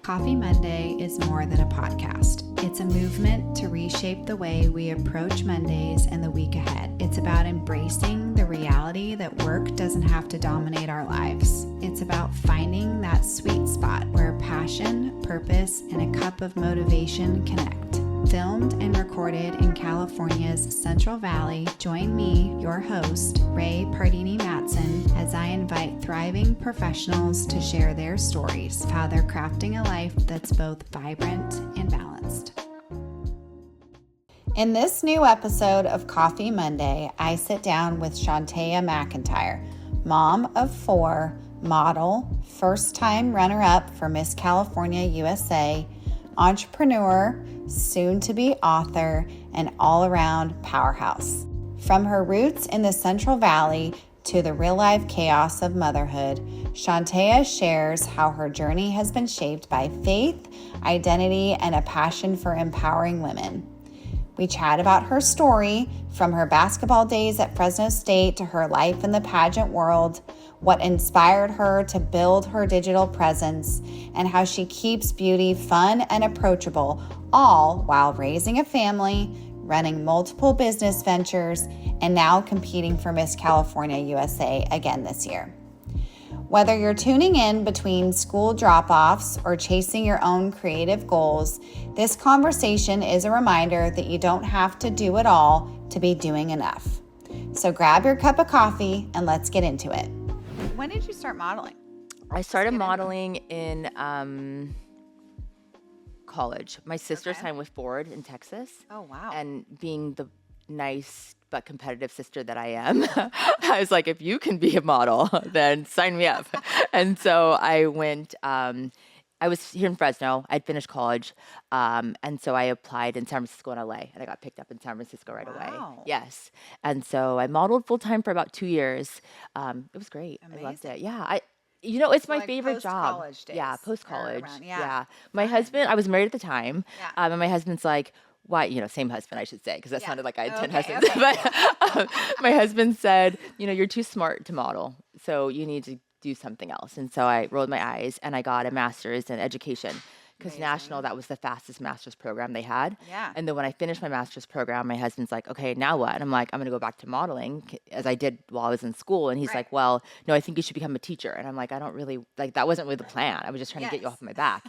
Coffee Monday is more than a podcast. It's a movement to reshape the way we approach Mondays and the week ahead. It's about embracing the reality that work doesn't have to dominate our lives. It's about finding that sweet spot where passion, purpose, and a cup of motivation connect. Filmed and recorded in California's Central Valley, join me, your host, Ray Pardini-Matson, as I invite thriving professionals to share their stories of how they're crafting a life that's both vibrant and balanced. In this new episode of Coffee Monday, I sit down with Chantea McIntyre, mom of 4, model, first-time runner-up for Miss California USA, entrepreneur, soon-to-be author, and all-around powerhouse. From her roots in the Central Valley to the real-life chaos of motherhood, Chantea shares how her journey has been shaped by faith, identity, and a passion for empowering women. We chat about her story, from her basketball days at Fresno State to her life in the pageant world, what inspired her to build her digital presence, and how she keeps beauty fun and approachable, all while raising a family, running multiple business ventures, and now competing for Miss California USA again this year. Whether you're tuning in between school drop-offs or chasing your own creative goals, this conversation is a reminder that you don't have to do it all to be doing enough. So grab your cup of coffee and let's get into it. When did you start modeling? I started modeling in college. My sister's time was board in Texas. Oh, wow. And being the nice but competitive sister that I am, I was like, if you can be a model, then sign me up. And so I went, I was here in Fresno. I'd finished college. And so I applied in San Francisco and LA, and I got picked up in San Francisco right away. Yes. And so I modeled full time for about 2 years. It was great. Amazing. I loved it. Yeah. It's my favorite job. Post-college days. Yeah, post-college. Yeah. My husband, I was married at the time, Yeah. and my husband's like, why, same husband, I should say, because that sounded like I had 10 husbands. Okay. But my husband said, you're too smart to model, so you need to do something else. And so I rolled my eyes and I got a master's in education. Because national, that was the fastest master's program they had. Yeah. And then when I finished my master's program, my husband's like, okay, now what? And I'm like, I'm going to go back to modeling as I did while I was in school. And he's like, well, no, I think you should become a teacher. And I'm like, I don't really, that wasn't really the plan. I was just trying to get you off my back,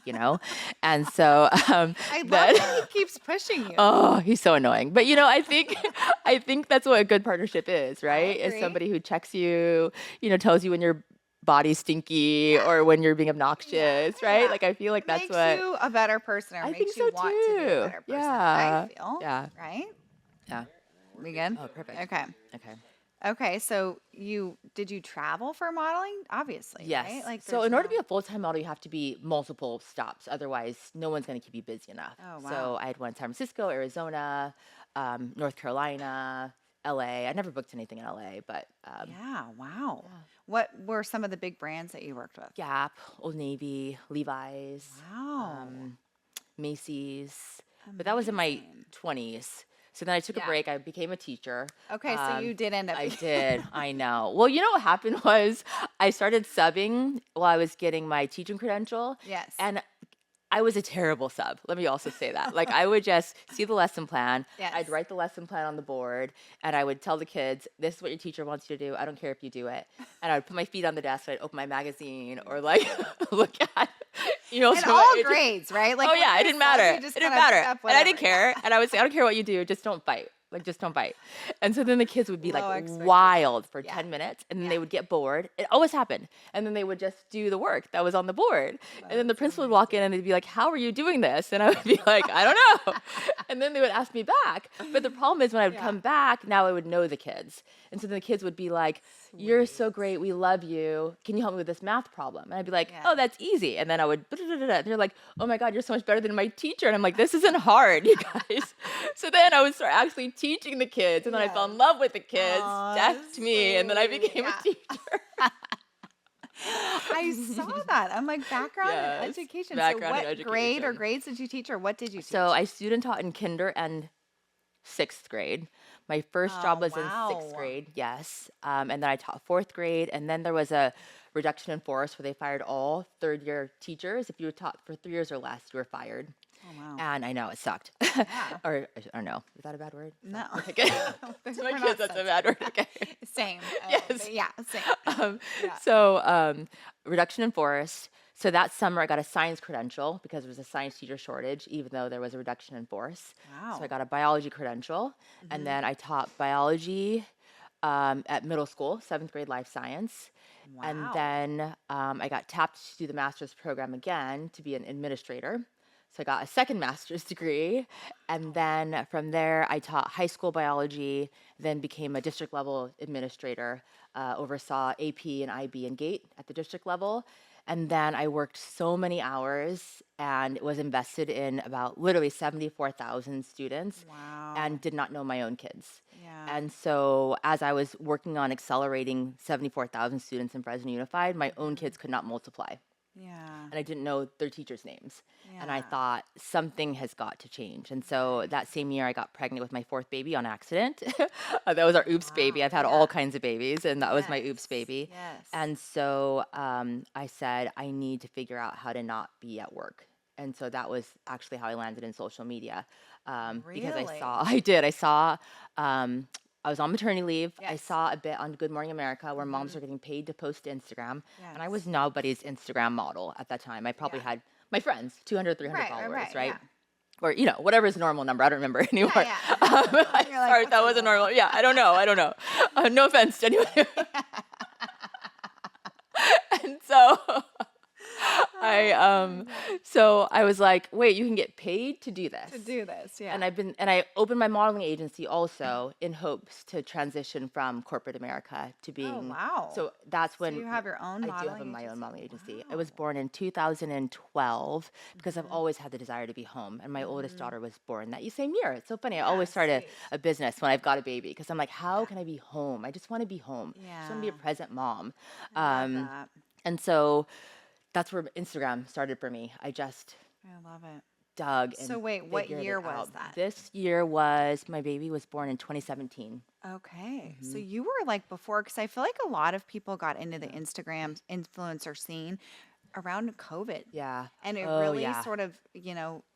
And so. I love that he keeps pushing you. Oh, he's so annoying. But, I think that's what a good partnership is, right? Is somebody who checks you, tells you when you're body's stinky or when you're being obnoxious, right? Yeah. Like I feel like that's makes what you a better person, or I makes think you so want to be a too. better person. Yeah. I feel. Yeah. Right? Yeah. We good? Oh, perfect. Okay. Okay. Okay. So did you travel for modeling? Obviously. Yes. Right? So in order to be a full-time model, you have to be multiple stops. Otherwise, no one's going to keep you busy enough. Oh, wow. So I had one in San Francisco, Arizona, North Carolina, LA. I never booked anything in LA, but yeah. Wow. Yeah. What were some of the big brands that you worked with? Gap, Old Navy, Levi's, Wow. Macy's. But that was in my 20s. So then I took a break. I became a teacher. Okay, so you did end up. I did. I know. Well, what happened was I started subbing while I was getting my teaching credential. Yes. And I was a terrible sub. Let me also say that. Like I would just see the lesson plan. Yes. I'd write the lesson plan on the board and I would tell the kids, this is what your teacher wants you to do. I don't care if you do it. And I would put my feet on the desk. I'd open my magazine or like look at, in all grades, right? Like, it didn't matter. It didn't matter. And I didn't care. And I would say, I don't care what you do. Just don't fight. Like, just don't bite. And so then the kids would be like wild for 10 minutes and then they would get bored. It always happened. And then they would just do the work that was on the board. And then the principal would walk in and they'd be like, how are you doing this? And I would be like, I don't know. And then they would ask me back. But the problem is when I would come back, now I would know the kids. And so then the kids would be like, you're so great. We love you. Can you help me with this math problem? And I'd be like, oh, that's easy. And then I would, and they're like, oh my God, you're so much better than my teacher. And I'm like, this isn't hard, you guys. So then I would start actually teaching the kids. And then I fell in love with the kids, decked me. And then I became a teacher. I saw that. I'm like, background in education. Background so in what education. grade or grades did you teach, or what did you teach? So I student taught in kinder and 6th grade. My first job was in 6th grade, yes. And then I taught 4th grade. And then there was a reduction in force where they fired all 3rd-year teachers. If you were taught for 3 years or less, you were fired. Oh, wow. And I know, it sucked. Yeah. Or, I don't know. Is that a bad word? No. Okay. To my kids, that's a bad word. Okay. Same. Yes. Yeah, same. So, reduction in force. So that summer, I got a science credential because there was a science teacher shortage, even though there was a reduction in force. Wow. So I got a biology credential. And then I taught biology at middle school, 7th grade life science. Wow. And then I got tapped to do the master's program again to be an administrator. So I got a second master's degree. And then from there, I taught high school biology, then became a district level administrator, oversaw AP and IB and GATE at the district level. And then I worked so many hours and was invested in about literally 74,000 students. Wow. And did not know my own kids. Yeah. And so as I was working on accelerating 74,000 students in Fresno Unified, my own kids could not multiply. Yeah. And I didn't know their teachers' names. And I Yeah. thought something has got to change. And so that same year, I got pregnant with my 4th baby on accident. That was our oops baby. I've had all kinds of babies, and that was my oops baby. Yes. And so I said, I need to figure out how to not be at work. And so that was actually how I landed in social media. Because Really? I was on maternity leave. I Yes. saw a bit on Good Morning America where moms are getting paid to post to Instagram. And I Yes. was nobody's Instagram model at that time. I probably had my friends, 200, 300 followers, right? Yeah. Or, whatever is a normal number. I don't remember anymore. Yeah. Sorry, "What's that a wasn't normal. Yeah, I don't know. No offense to anyone. And so I was like, wait, you can get paid to do this. To do this, yeah. And I opened my modeling agency also in hopes to transition from corporate America to being. wow. So that's when you have your own I do modeling have my own agency? modeling agency. I was born in 2012 because I've always had the desire to be home, and my oldest daughter was born that same year. It's so funny. I always start a business when I've got a baby because I'm like, how can I be home? I just want to be home. I just want to be a Yeah. present mom. I love that. And so that's where Instagram started for me. I just I love it. dug and So wait, what figured year it was out. that? This year my baby was born in 2017. Okay. So you were like before, because I feel like a lot of people got into the Instagram influencer scene around COVID. Yeah. And it Oh, really yeah. sort of,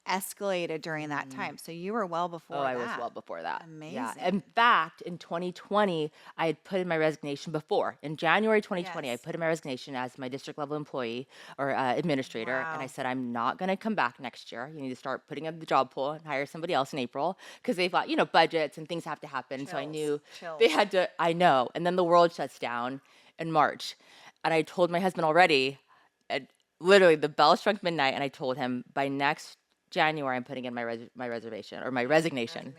escalated during that time. So you were well before Oh, that. I was well before that. Yeah. Amazing. In fact, in 2020, I had put in my resignation before. In January 2020, Yes. I put in my resignation as my district level employee or administrator. And I Wow. said, I'm not going to come back next year. You need to start putting up the job pool and hire somebody else in April because they've got, budgets and things have to happen. So I knew they had to, I know. And then the world shuts down in March. And I told my husband already, and literally the bell struck midnight, and I told him by next January, I'm putting in my reservation or my resignation.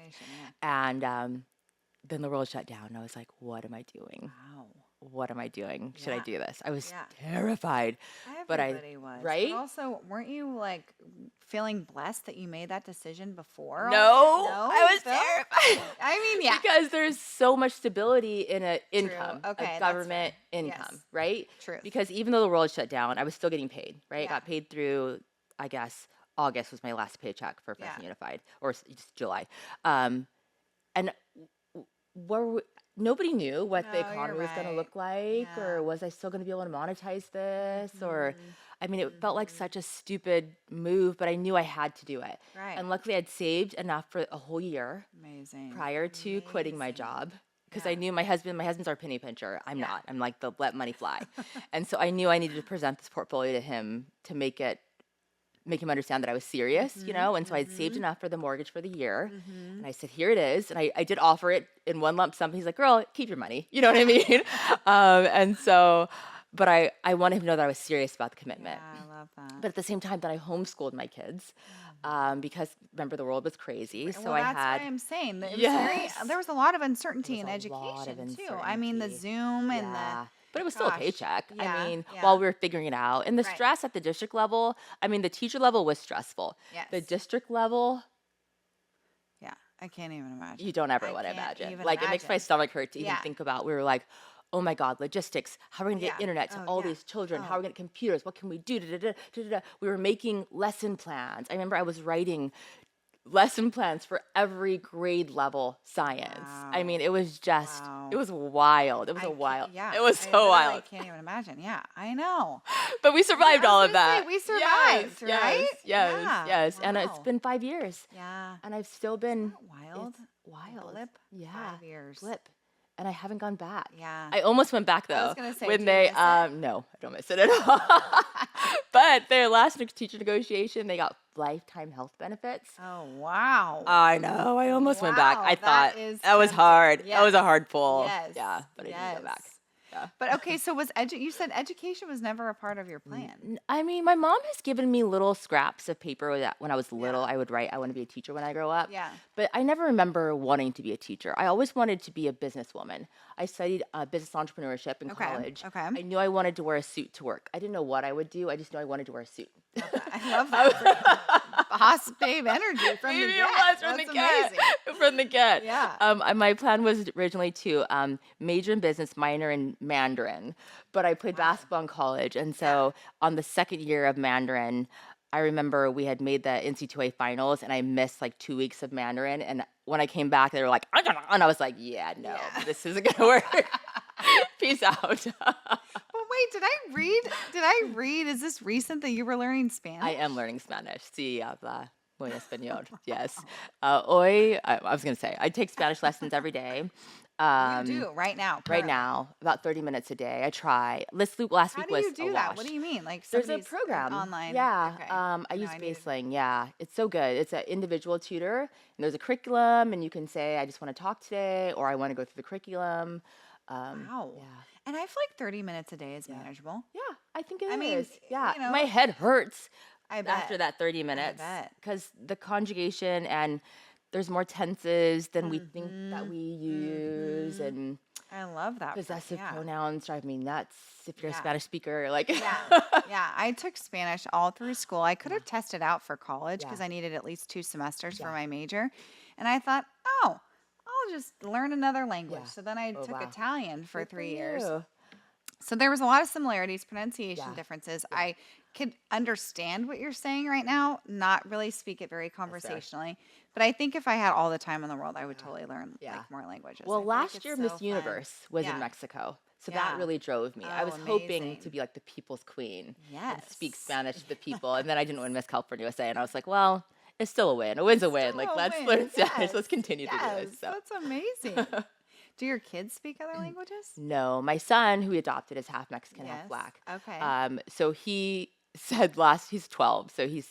And then the world shut down. And I was like, what am I doing? Wow. What am I doing? Should I Yeah. do this? I was Yeah. terrified. But Everybody was. right? But also, weren't you like feeling blessed that you made that decision before? No, No? I was You felt? terrified. I mean, yeah. Because there's so much stability in an income, Okay, a that's government fair. income, Yes. right? Truth. Because even though the world shut down, I was still getting paid, right? Yeah. Got paid through, I guess, August was my last paycheck for Fresno Yeah. Unified, or just July. And nobody knew what the No, economy you're was going to right. look like, Yeah. or was I still going to be able to monetize this, or I mean, it felt like such a stupid move, but I knew I had to do it. Right. And luckily, I'd saved enough for a whole year Amazing. prior to quitting my Amazing. job because Yeah. I knew my husband's our penny pincher. I'm not. I'm like the let money fly. And so I knew I needed to present this portfolio to him to make him understand that I was serious, And so I'd saved enough for the mortgage for the year. And I said, here it is. And I did offer it in one lump sum. He's like, girl, keep your money. You know what I mean? And so, but I wanted him to know that I was serious about the commitment. Yeah, I love that. But at the same time that I homeschooled my kids because remember the world was crazy. So Well, I that's had why I'm saying that it was Yes. there was a lot of uncertainty in There was a lot of education too. I mean, the uncertainty. Zoom and Yeah. the But it was still a Gosh, paycheck. yeah, I mean, yeah. while we were figuring it out. And the Right. stress at the district level, I mean, the teacher level was stressful. The Yes. district level, yeah, I can't even imagine. you don't ever I want to can't imagine. even Like, it makes my imagine. stomach hurt to even Yeah. think about. We were like, oh my God, logistics. How are we going to get Yeah. internet to Oh, all yeah. these children? How Oh. are we going to get computers? What can we do? Da, da, da, da, da, da. We were making lesson plans. I remember I was writing lesson plans for every grade level science. Wow. I mean, it was just, Wow. it was wild. It was Yeah. It was so wild. I can't even imagine. Yeah, I know. But we survived all of that. We survived, right? Yes. Wow. And it's been 5 years. Yeah. And I've still been Wild. It's wild. Blip. Yeah. 5 years. Blip. And I haven't gone back. Yeah. I almost went back though. I was gonna say, when do you they miss it? no, I don't miss it at all. But their last teacher negotiation, they got lifetime health benefits. Oh, wow. I know. I almost went back. I That thought is that was tempting. hard. Yes. That was a hard pull. Yes. Yeah, but I didn't go back. Yeah. But okay, so you said education was never a part of your plan. I mean, my mom has given me little scraps of paper that when I was little, I would write, I want to be a teacher when I grow up. Yeah. But I never remember wanting to be a teacher. I always wanted to be a businesswoman. I studied business entrepreneurip in college. Okay. I knew I wanted to wear a suit to work. I didn't know what I would do. I just knew I wanted to wear a suit. I love that. Boss babe energy from the Maybe get. it was from That's the get. amazing. From the get. Yeah. My plan was originally to major in business, minor in Mandarin, but I played basketball in college, and so on the second year of Mandarin, I remember we had made the NC2A finals, and I missed like 2 weeks of Mandarin, and when I came back, they were like, and I was like, this isn't gonna work. Peace out. Well, wait, did I read? Is this recent that you were learning Spanish? I am learning Spanish. Sí, habla muy español. Yes. I was going to say, I take Spanish lessons every day. You do right now. Right now, about 30 minutes a day. I try. Last week was How do you do that? What do you mean? Like there's a somebody's program online? Yeah. Okay. I use Baseline. Yeah, it's so good. It's an individual tutor, and there's a curriculum, and you can say, I just want to talk today, or I want to go through the curriculum. Wow. Yeah. And I feel like 30 minutes a day is manageable. Yeah, I think it is. I mean, yeah, you know, my head hurts I bet. after that 30 minutes bet. because the conjugation and there's more tenses than we think that we use, and I love that. possessive pronouns drive me nuts if you're a Spanish speaker. Like, Yeah, I took Spanish all through school. I could have tested out for college because I needed at least 2 semesters for my major. And I thought, oh, I'll just learn another language. Yeah. So then I took Italian for Good 3 for years. you. So there was a lot of similarities, pronunciation differences. I could understand what you're saying right now, not really speak it very conversationally. But I think if I had all the time in the world, I would totally learn like more languages. Well, I feel like last it's year so Miss fun. Universe was in Mexico. So that really drove me. I was hoping amazing. to be like the people's queen and Yes. speak Spanish to the people. And then I didn't win Miss California USA. And I was like, well, it's still a win. A win's a win. Like, let's learn Spanish. Let's continue to do this. So. That's amazing. Do your kids speak other languages? No, my son, who we adopted, is half Mexican, half black. Okay. So he said he's 12, so he's,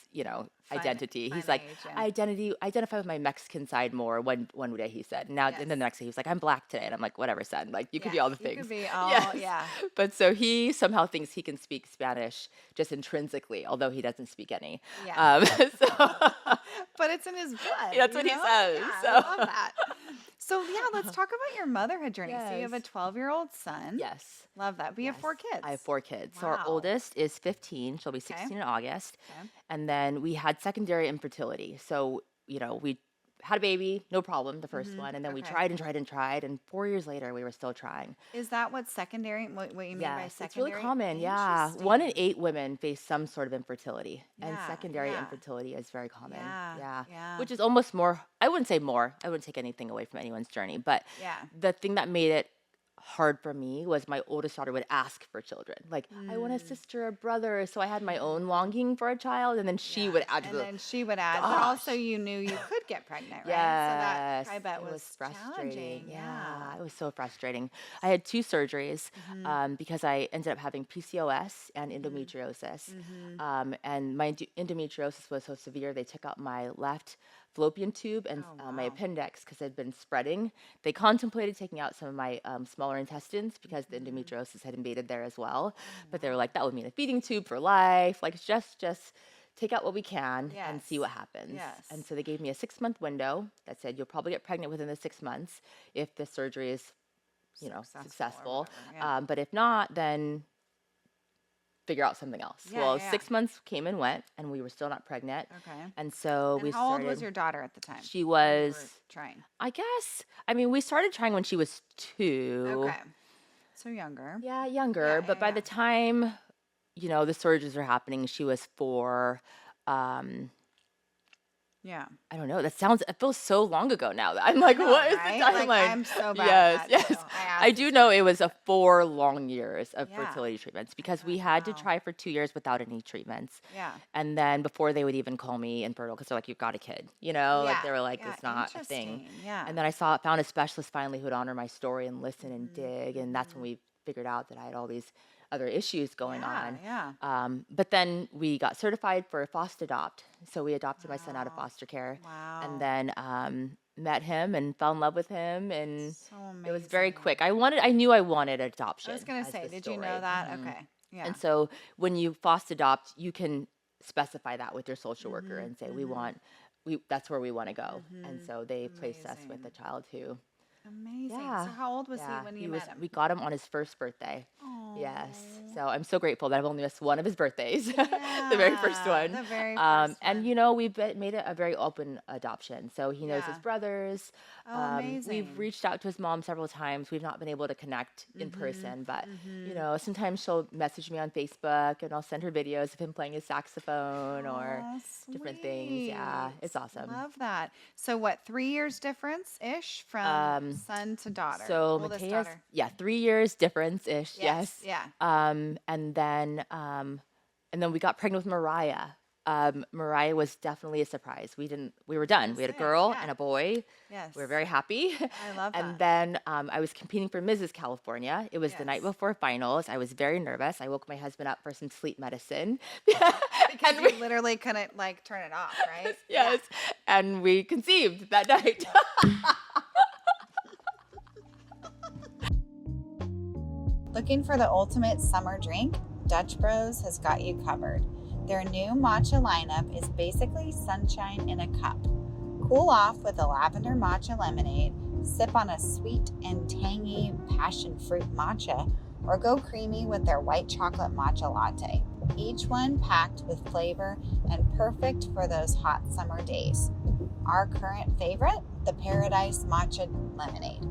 identity. He's like, I identify with my Mexican side more one day, he said. Now, and then the next day, he was like, I'm black today. And I'm like, whatever, son. Like, you could be all the things. You could be all, But so he somehow thinks he can speak Spanish just intrinsically, although he doesn't speak any. Yeah. So But it's in his blood. that's what he says. Yeah, So. I love that. So, let's talk about your motherhood journey. So, you have a Yes. 12-year-old son. Yes. Love that. But you have 4 kids. I have 4 kids. So our Wow. oldest is 15. She'll be 16 in August. Okay. And then we had secondary infertility. So, we had a baby, no problem, the 1st one. And then we tried and tried and tried. And 4 years later, we were still trying. Is that what secondary, what you mean by Yes, secondary? it's really common. Yeah. 1 in 8 women face some sort of infertility. And secondary infertility is very common. Yeah. Which is almost more, I wouldn't say more. I wouldn't take anything away from anyone's journey. But the thing that made it hard for me was my oldest daughter would ask for children. Like, I want a sister or brother. So I had my own longing for a child, and then she would add to And the then she would add, but also you knew you could get pregnant, right? Yes, So that I bet it was frustrating. challenging. Yeah, it was so frustrating. I had 2 surgeries because I ended up having PCOS and endometriosis. And my endometriosis was so severe, they took out my left fallopian tube and my appendix because it had been spreading. They contemplated taking out some of my smaller intestines because the endometriosis had invaded there as well. But they were like, that would mean a feeding tube for life. Like, just take out what we can and see what happens. Yes. And so they gave me a 6-month window that said you'll probably get pregnant within the 6 months if the surgery is, successful. But if not, then figure out something else. Yeah, 6 months came and went, and we were still not pregnant. Okay. And so we How started. old was your daughter at the time? She when you was, were trying. I guess, we started trying when she was 2. Okay. So younger. Yeah, younger. But by the time, the surgeries were happening, she was 4. Yeah. I don't know. It feels so long ago now that I'm like, what is the timeline? Like, I'm so bad at that too. I do know it was 4 long years of fertility treatments because we had to try for 2 years without any treatments. Yeah. And then before they would even call me infertile because they're like, you've got a kid, you know? Like they were like, Yeah, it's not a thing. interesting. Yeah. And then I found a specialist finally who would honor my story and listen and dig. And that's when we figured out that I had all these other issues going on. Yeah. But then we got certified for foster adopt. So we adopted my son out of foster care. Wow. And then met him and fell in love with him. And So amazing. it was very quick. I knew I wanted adoption. I was going to say, did you know that? Okay. Yeah. And so when you foster adopt, you can specify that with your social worker and say, that's where we want to go. And so they placed us with a child who. Amazing. So how old was he when you met him? We got him on his first birthday. Aww. Yes. So I'm so grateful that I've only missed one of his birthdays, the very first one. The very first and you know, we've made it a very open adoption. So he knows his brothers. Amazing. We've reached out to his mom several times. We've not been able to connect in person, but you know, sometimes she'll message me on Facebook and I'll send her videos of him playing his saxophone or different things. Yeah, it's awesome. Love that. So what, 3 years difference-ish from son to daughter? So oldest Matea's, daughter. 3 years difference-ish. Yes. Yeah. And then we got pregnant with Mariah. Mariah was definitely a surprise. We were done. We had a girl and a boy. Yes. We were very happy. I love that. And then I was competing for Mrs. California. It was the night before finals. I was very nervous. I woke my husband up for some sleep medicine. Because you literally couldn't like turn it off, right? Yes. Yeah. And we conceived that night. Looking for the ultimate summer drink? Dutch Bros has got you covered. Their new matcha lineup is basically sunshine in a cup. Cool off with a lavender matcha lemonade, sip on a sweet and tangy passion fruit matcha, or go creamy with their white chocolate matcha latte. Each one packed with flavor and perfect for those hot summer days. Our current favorite, the Paradise Matcha Lemonade.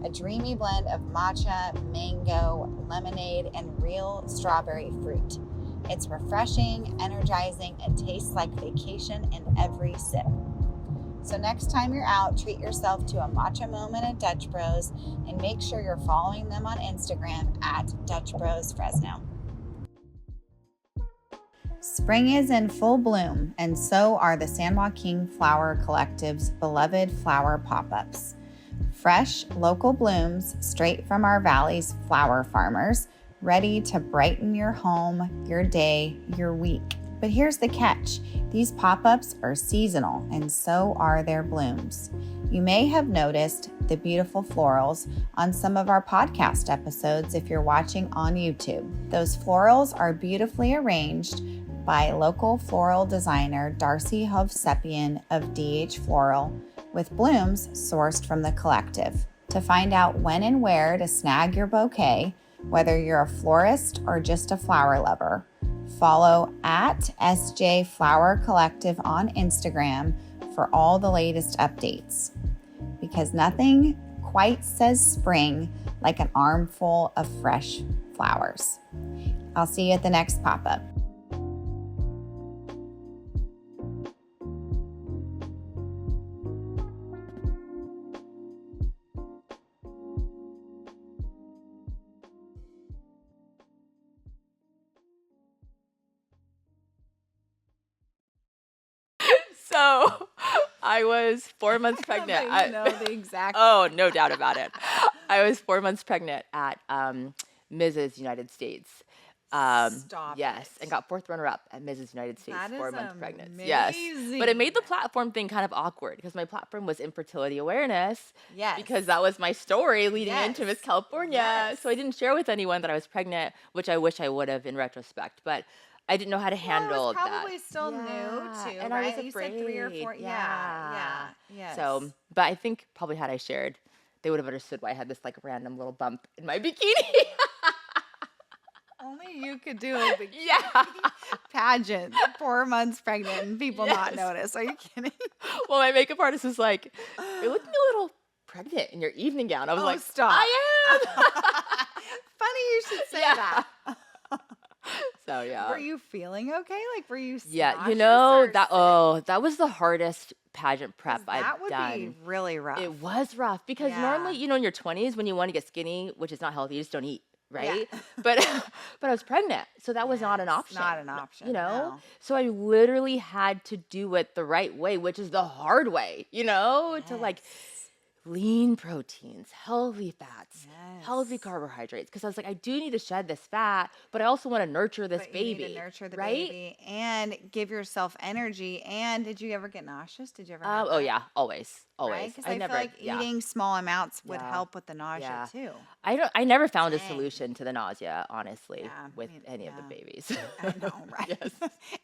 A dreamy blend of matcha, mango, lemonade, and real strawberry fruit. It's refreshing, energizing, and tastes like vacation in every sip. So next time you're out, treat yourself to a matcha moment at Dutch Bros and make sure you're following them on Instagram at Dutch Bros Fresno. Spring is in full bloom, and so are the San Joaquin Flower Collective's beloved flower pop-ups. Fresh, local blooms straight from our valley's flower farmers, ready to brighten your home, your day, your week. But here's the catch. These pop-ups are seasonal, and so are their blooms. You may have noticed the beautiful florals on some of our podcast episodes if you're watching on YouTube. Those florals are beautifully arranged by local floral designer Darcy Hovsepian of DH Floral, with blooms sourced from the collective. To find out when and where to snag your bouquet, whether you're a florist or just a flower lover, follow at SJ Flower Collective on Instagram for all the latest updates. Because nothing quite says spring like an armful of fresh flowers. I'll see you at the next pop-up. So I was 4 months pregnant. You know the exact. Oh, no doubt about it. I was 4 months pregnant at Mrs. United States. Stop yes, it. and got 4th runner-up at Mrs. United States. That 4 is months pregnant. amazing. Yes, but it made the platform thing kind of awkward because my platform was infertility awareness. Yes. Because that was my story leading into Miss California. Yes. So I didn't share with anyone that I was pregnant, which I wish I would have in retrospect. But I didn't know how to handle that. Probably that. still new too, and right? I was afraid. You said 3 or 4. Yeah. Yes. So, but I think probably had I shared, they would have understood why I had this like random little bump in my bikini. Only you could do a bikini Yeah. pageant, 4 months pregnant, and people not notice. Are you kidding? Well, my makeup artist was like, "You're looking a little pregnant in your evening gown." I was like, stop. "I am." Funny you should say that. So yeah. Were you feeling okay? Like, were you Yeah, nauseous that was the hardest pageant prep I've that would done. be really rough. It was rough because normally, in your 20s when you want to get skinny, which is not healthy, you just don't eat, right? Yeah. But but I was pregnant, so that was not an option. Not an option. No. So I literally had to do it the right way, which is the hard way, to like lean proteins, healthy fats, healthy carbohydrates. Because I was like, I do need to shed this fat, but I also want to nurture this baby. You need to nurture the right? baby and give yourself energy. And did you ever get nauseous? Did you ever? Have Oh yeah, always. Right? Because I feel like eating small amounts would help with the nausea too. I never found a solution to the nausea, honestly, with any of the babies. I know, right? Yes.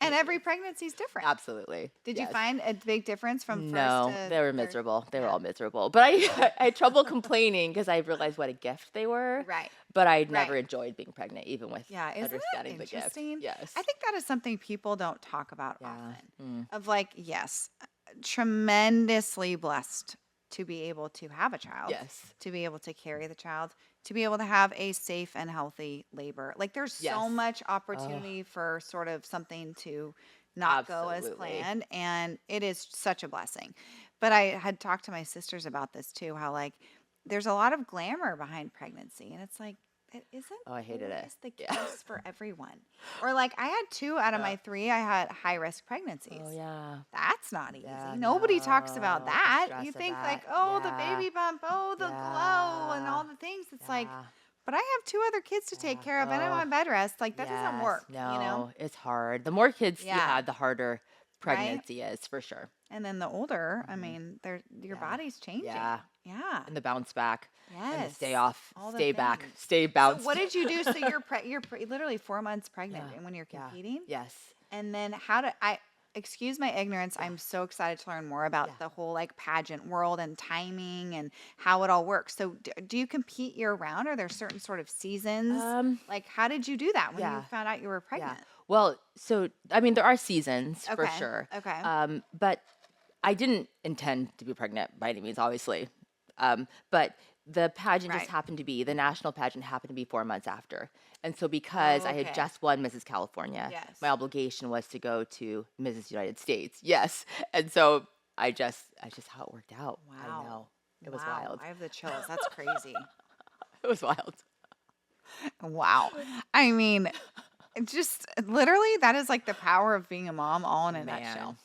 And every pregnancy is different. Absolutely. Did you find a big difference from first No, to they were miserable. They were all miserable. But I had trouble complaining because I realized what a gift they were. Right. But I never enjoyed being pregnant, even with Isn't understanding that the gift. interesting? Yes. I think that is something people don't talk about often. Of like, yes, tremendously blessed to be able to have a child. Yes. To be able to carry the child, to be able to have a safe and healthy labor. Like there's so much opportunity for sort of something to not go as planned. And it is such a blessing. But I had talked to my sisters about this too, how like there's a lot of glamour behind pregnancy. And it's like, it isn't I hated it. the case for everyone. Or like I had 2 out of my 3, I had high risk pregnancies. Oh yeah. That's not easy. Yeah, Nobody talks about the that. stress You of think that. like, oh, the baby bump, oh, the glow and all the things. It's like, but I have 2 other kids to take care of and I'm on bed rest. Like that doesn't work. No, it's hard. The more kids you have, the harder pregnancy is for sure. And then the older, I mean, your body's changing. Yeah. Yeah. And the bounce back. Yes. And the stay off, All the stay back, things. stay bounced. So what did you do? So you're literally 4 months pregnant and when you're competing? Yes. And then excuse my ignorance, I'm so excited to learn more about the whole like pageant world and timing and how it all works. So do you compete year round? Are there certain sort of seasons? Like how did you do that when you found out you were pregnant? Well, so, I mean, there are seasons for sure. Okay. But I didn't intend to be pregnant by any means, obviously. But the pageant just happened to be, the national pageant happened to be 4 months after. And so because I had just won Mrs. California, my obligation was to go to Mrs. United States. Yes. And so I just how it worked out. Wow. I know. It was wild. I have the chills. That's crazy. It was wild. Wow. I mean, just literally that is like the power of being a mom all in a nutshell.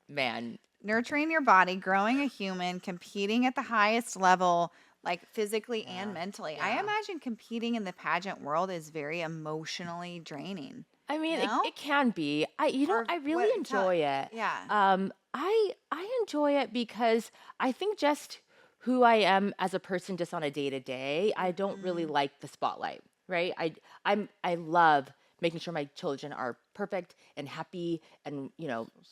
Man. Nurturing your body, growing a human, competing at the highest level, like physically and mentally. I imagine competing in the pageant world is very emotionally draining. I mean, it can be. I really enjoy it. Yeah. I enjoy it because I think just who I am as a person, just on a day to day, I don't really like the spotlight. Right. I love making sure my children are perfect and happy and,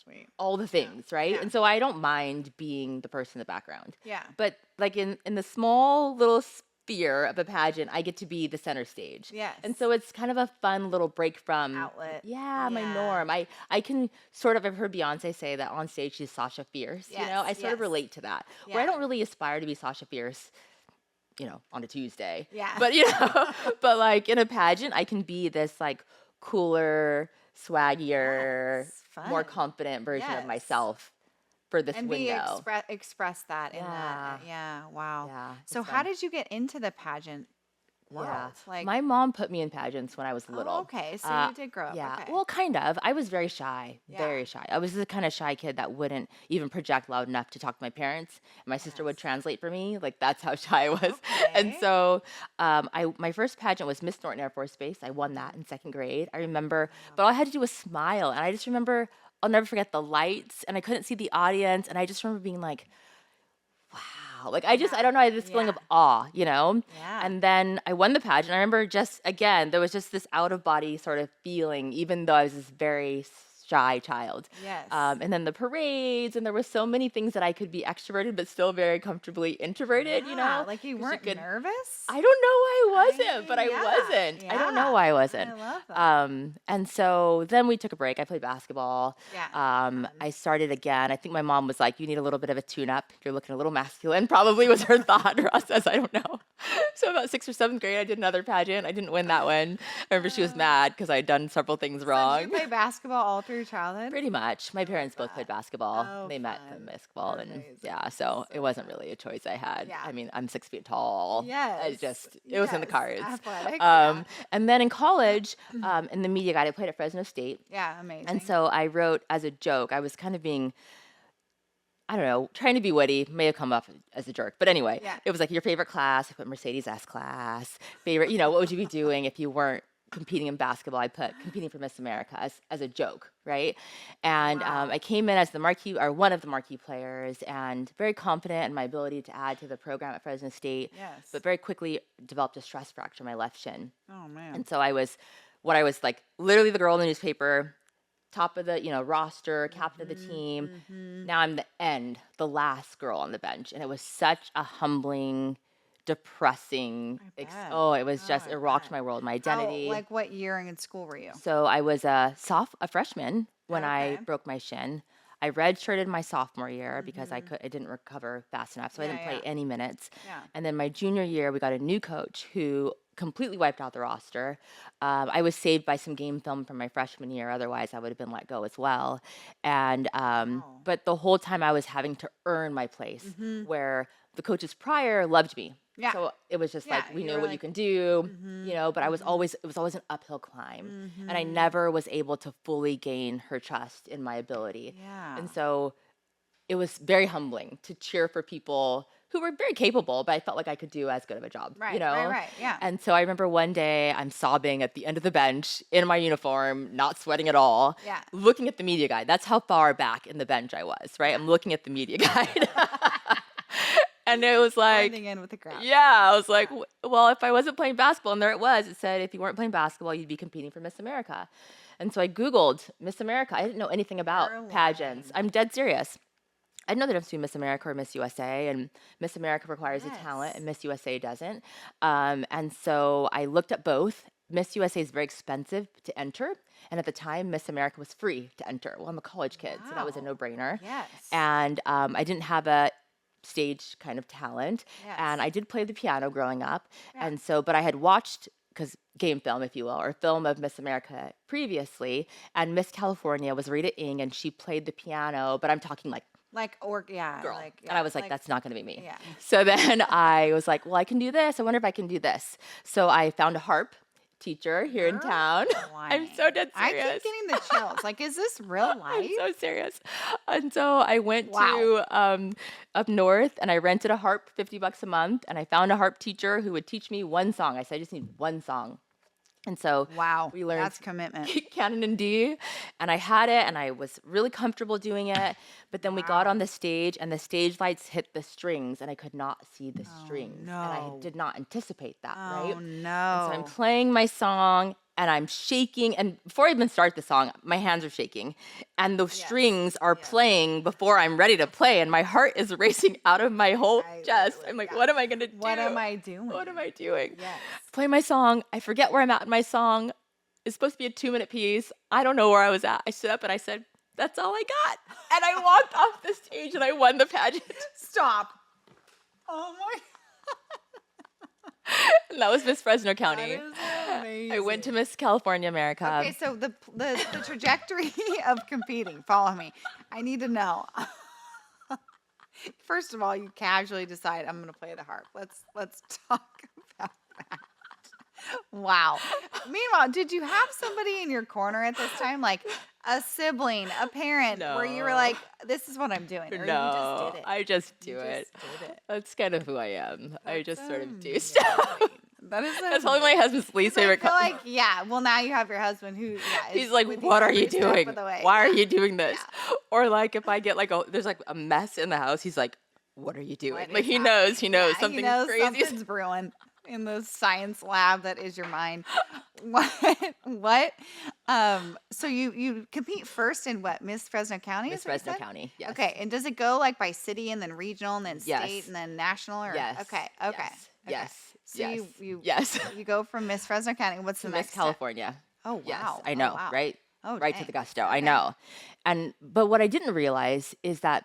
sweet. all the things, right? Yeah. And so I don't mind being the person in the background. Yeah. But like in the small little sphere of a pageant, I get to be the center stage. Yes. And so it's kind of a fun little break from outlet. My norm. I can sort of, I've heard Beyonce say that on stage she's Sasha Fierce. Yes, I sort of relate to that. Where I don't really aspire to be Sasha Fierce, on a Tuesday. Yeah. But, but like in a pageant, I can be this like cooler, swaggier, more confident version of myself for this window. And express that in that. Yeah. Wow. Yeah. So how did you get into the pageant world? Yeah. Like my mom put me in pageants when I was little. Oh, okay. So you did grow up. Yeah. Okay. Well, kind of. I was very shy. Very shy. I was the kind of shy kid that wouldn't even project loud enough to talk to my parents. And my sister would translate for me. Like that's how shy I was. Okay. And so my first pageant was Miss Norton Air Force Base. I won that in 2nd grade. I remember, but all I had to do was smile. And I just remember, I'll never forget the lights, and I couldn't see the audience. And I just remember being like, wow. Like I don't know, I had this feeling of awe, Yeah. And then I won the pageant. I remember there was just this out of body sort of feeling, even though I was this very shy child. Yes. And then the parades, and there were so many things that I could be extroverted but still very comfortably introverted, you know? Like you weren't nervous? I don't know why I wasn't, but I wasn't. Yeah. I don't know why I wasn't. I love that. And so then we took a break. I played basketball. Yeah. I started again. I think my mom was like, you need a little bit of a tune-up. You're looking a little masculine, probably was her thought process. I don't know. So about 6th or 7th grade, I did another pageant. I didn't win that one. I remember she was mad because I had done several things wrong. So did you play basketball all through your childhood? Pretty much. My parents both played basketball. They fun. met in basketball, and so it wasn't really a choice I had. Yeah. I mean, I'm 6 feet tall. Yes. It was in the cards. Athletic. And then in college, in the media guide, I played at Fresno State. Yeah, amazing. And so I wrote as a joke. I was kind of being, I don't know, trying to be witty, may have come up as a jerk. But anyway, it was like your favorite class. I put Mercedes S class. Favorite, what would you be doing if you weren't competing in basketball? I put competing for Miss America as a joke, right? And I came in as the marquee, or one of the marquee players, and very confident in my ability to add to the program at Fresno State. Yes. But very quickly developed a stress fracture in my left shin. Oh, man. And so I was like literally the girl in the newspaper, top of the roster, captain of the team. Now I'm the last girl on the bench, and it was such a humbling, depressing. It was just it rocked my world, my identity. Like what year in school were you? So I was a freshman when I broke my shin. I redshirted my sophomore year because I didn't recover fast enough, so I didn't play any minutes. Yeah. And then my junior year, we got a new coach who completely wiped out the roster. I was saved by some game film from my freshman year. Otherwise, I would have been let go as well. And but the whole time I was having to earn my place, where the coaches prior loved me. Yeah. So it was just like, we know what you can do, but it was always an uphill climb. And I never was able to fully gain her trust in my ability. Yeah. And so it was very humbling to cheer for people who were very capable, but I felt like I could do as good of a job, Right, yeah. And so I remember one day I'm sobbing at the end of the bench in my uniform, not sweating at all, looking at the media guide. That's how far back in the bench I was, right? I'm looking at the media guide. And it was like, blending in with the crowd. Yeah, I was like, well, if I wasn't playing basketball, and there it was, it said if you weren't playing basketball, you'd be competing for Miss America. And so I Googled Miss America. I didn't know anything about pageants. I'm dead serious. I didn't know the difference between Miss America or Miss USA, and Miss America requires a talent, and Miss USA doesn't. And so I looked at both. Miss USA is very expensive to enter, and at the time, Miss America was free to enter. Well, I'm a college kid, so that was a no-brainer. Yes. And I didn't have a stage kind of talent, and I did play the piano growing up, and so, but I had watched, because game film, if you will, or film of Miss America previously, and Miss California was Rita Ing, and she played the piano, but I'm talking like girl. And I was like, that's not going to be me. Yeah. So then I was like, well, I can do this. I wonder if I can do this. So I found a harp teacher here in town. I'm so dead serious. I keep getting the chills. Like, is this real life? I'm so serious. And so I went to up north, and I rented a harp, $50 a month, and I found a harp teacher who would teach me one song. I said, I just need one song. And so we learned that's commitment. Canon in D, and I had it, and I was really comfortable doing it. But then we got on the stage, and the stage lights hit the strings, and I could not see the strings. No. And I did not anticipate that, right? Oh, no. And so I'm playing my song, and I'm shaking. And before I even start the song, my hands are shaking. And the strings are playing before I'm ready to play. And my heart is racing out of my whole chest. I'm like, what am I going to do? What am I doing? What am I doing? Yes. Play my song. I forget where I'm at in my song. It's supposed to be a 2-minute piece. I don't know where I was at. I stood up and I said, that's all I got. And I walked off the stage and I won the pageant. Stop. Oh, my And that was Miss Fresno County. That is amazing. I went to Miss California America. Okay, so the trajectory of competing, follow me. I need to know. First of all, you casually decide I'm going to play the harp. Let's talk about that. Wow. Meanwhile, did you have somebody in your corner at this time, like a sibling, a parent, where you were like, this is what I'm doing? Or you just did it? I just do it. Just did it. That's kind of who I am. I just sort of do stuff. That's probably my husband's least favorite. I feel like, well, now you have your husband who, he's like, what are you doing? Why are you doing this? Yeah. Or like, if I get like, there's like a mess in the house, he's like, what are you doing? Like, he knows something crazy. Something's brewing in the science lab that is your mind. What So you compete first in what? Miss Fresno County? Miss Fresno County, yes. Okay, and does it go like by city and then regional and then Yes. state and then national? Or Yes. Okay. Yes. So yes. you yes. you go from Miss Fresno County. What's the to next Miss step? California. Oh wow! Yes, I Oh, know, wow. right? Oh, right to dang. the gusto. Okay. I know. But what I didn't realize is that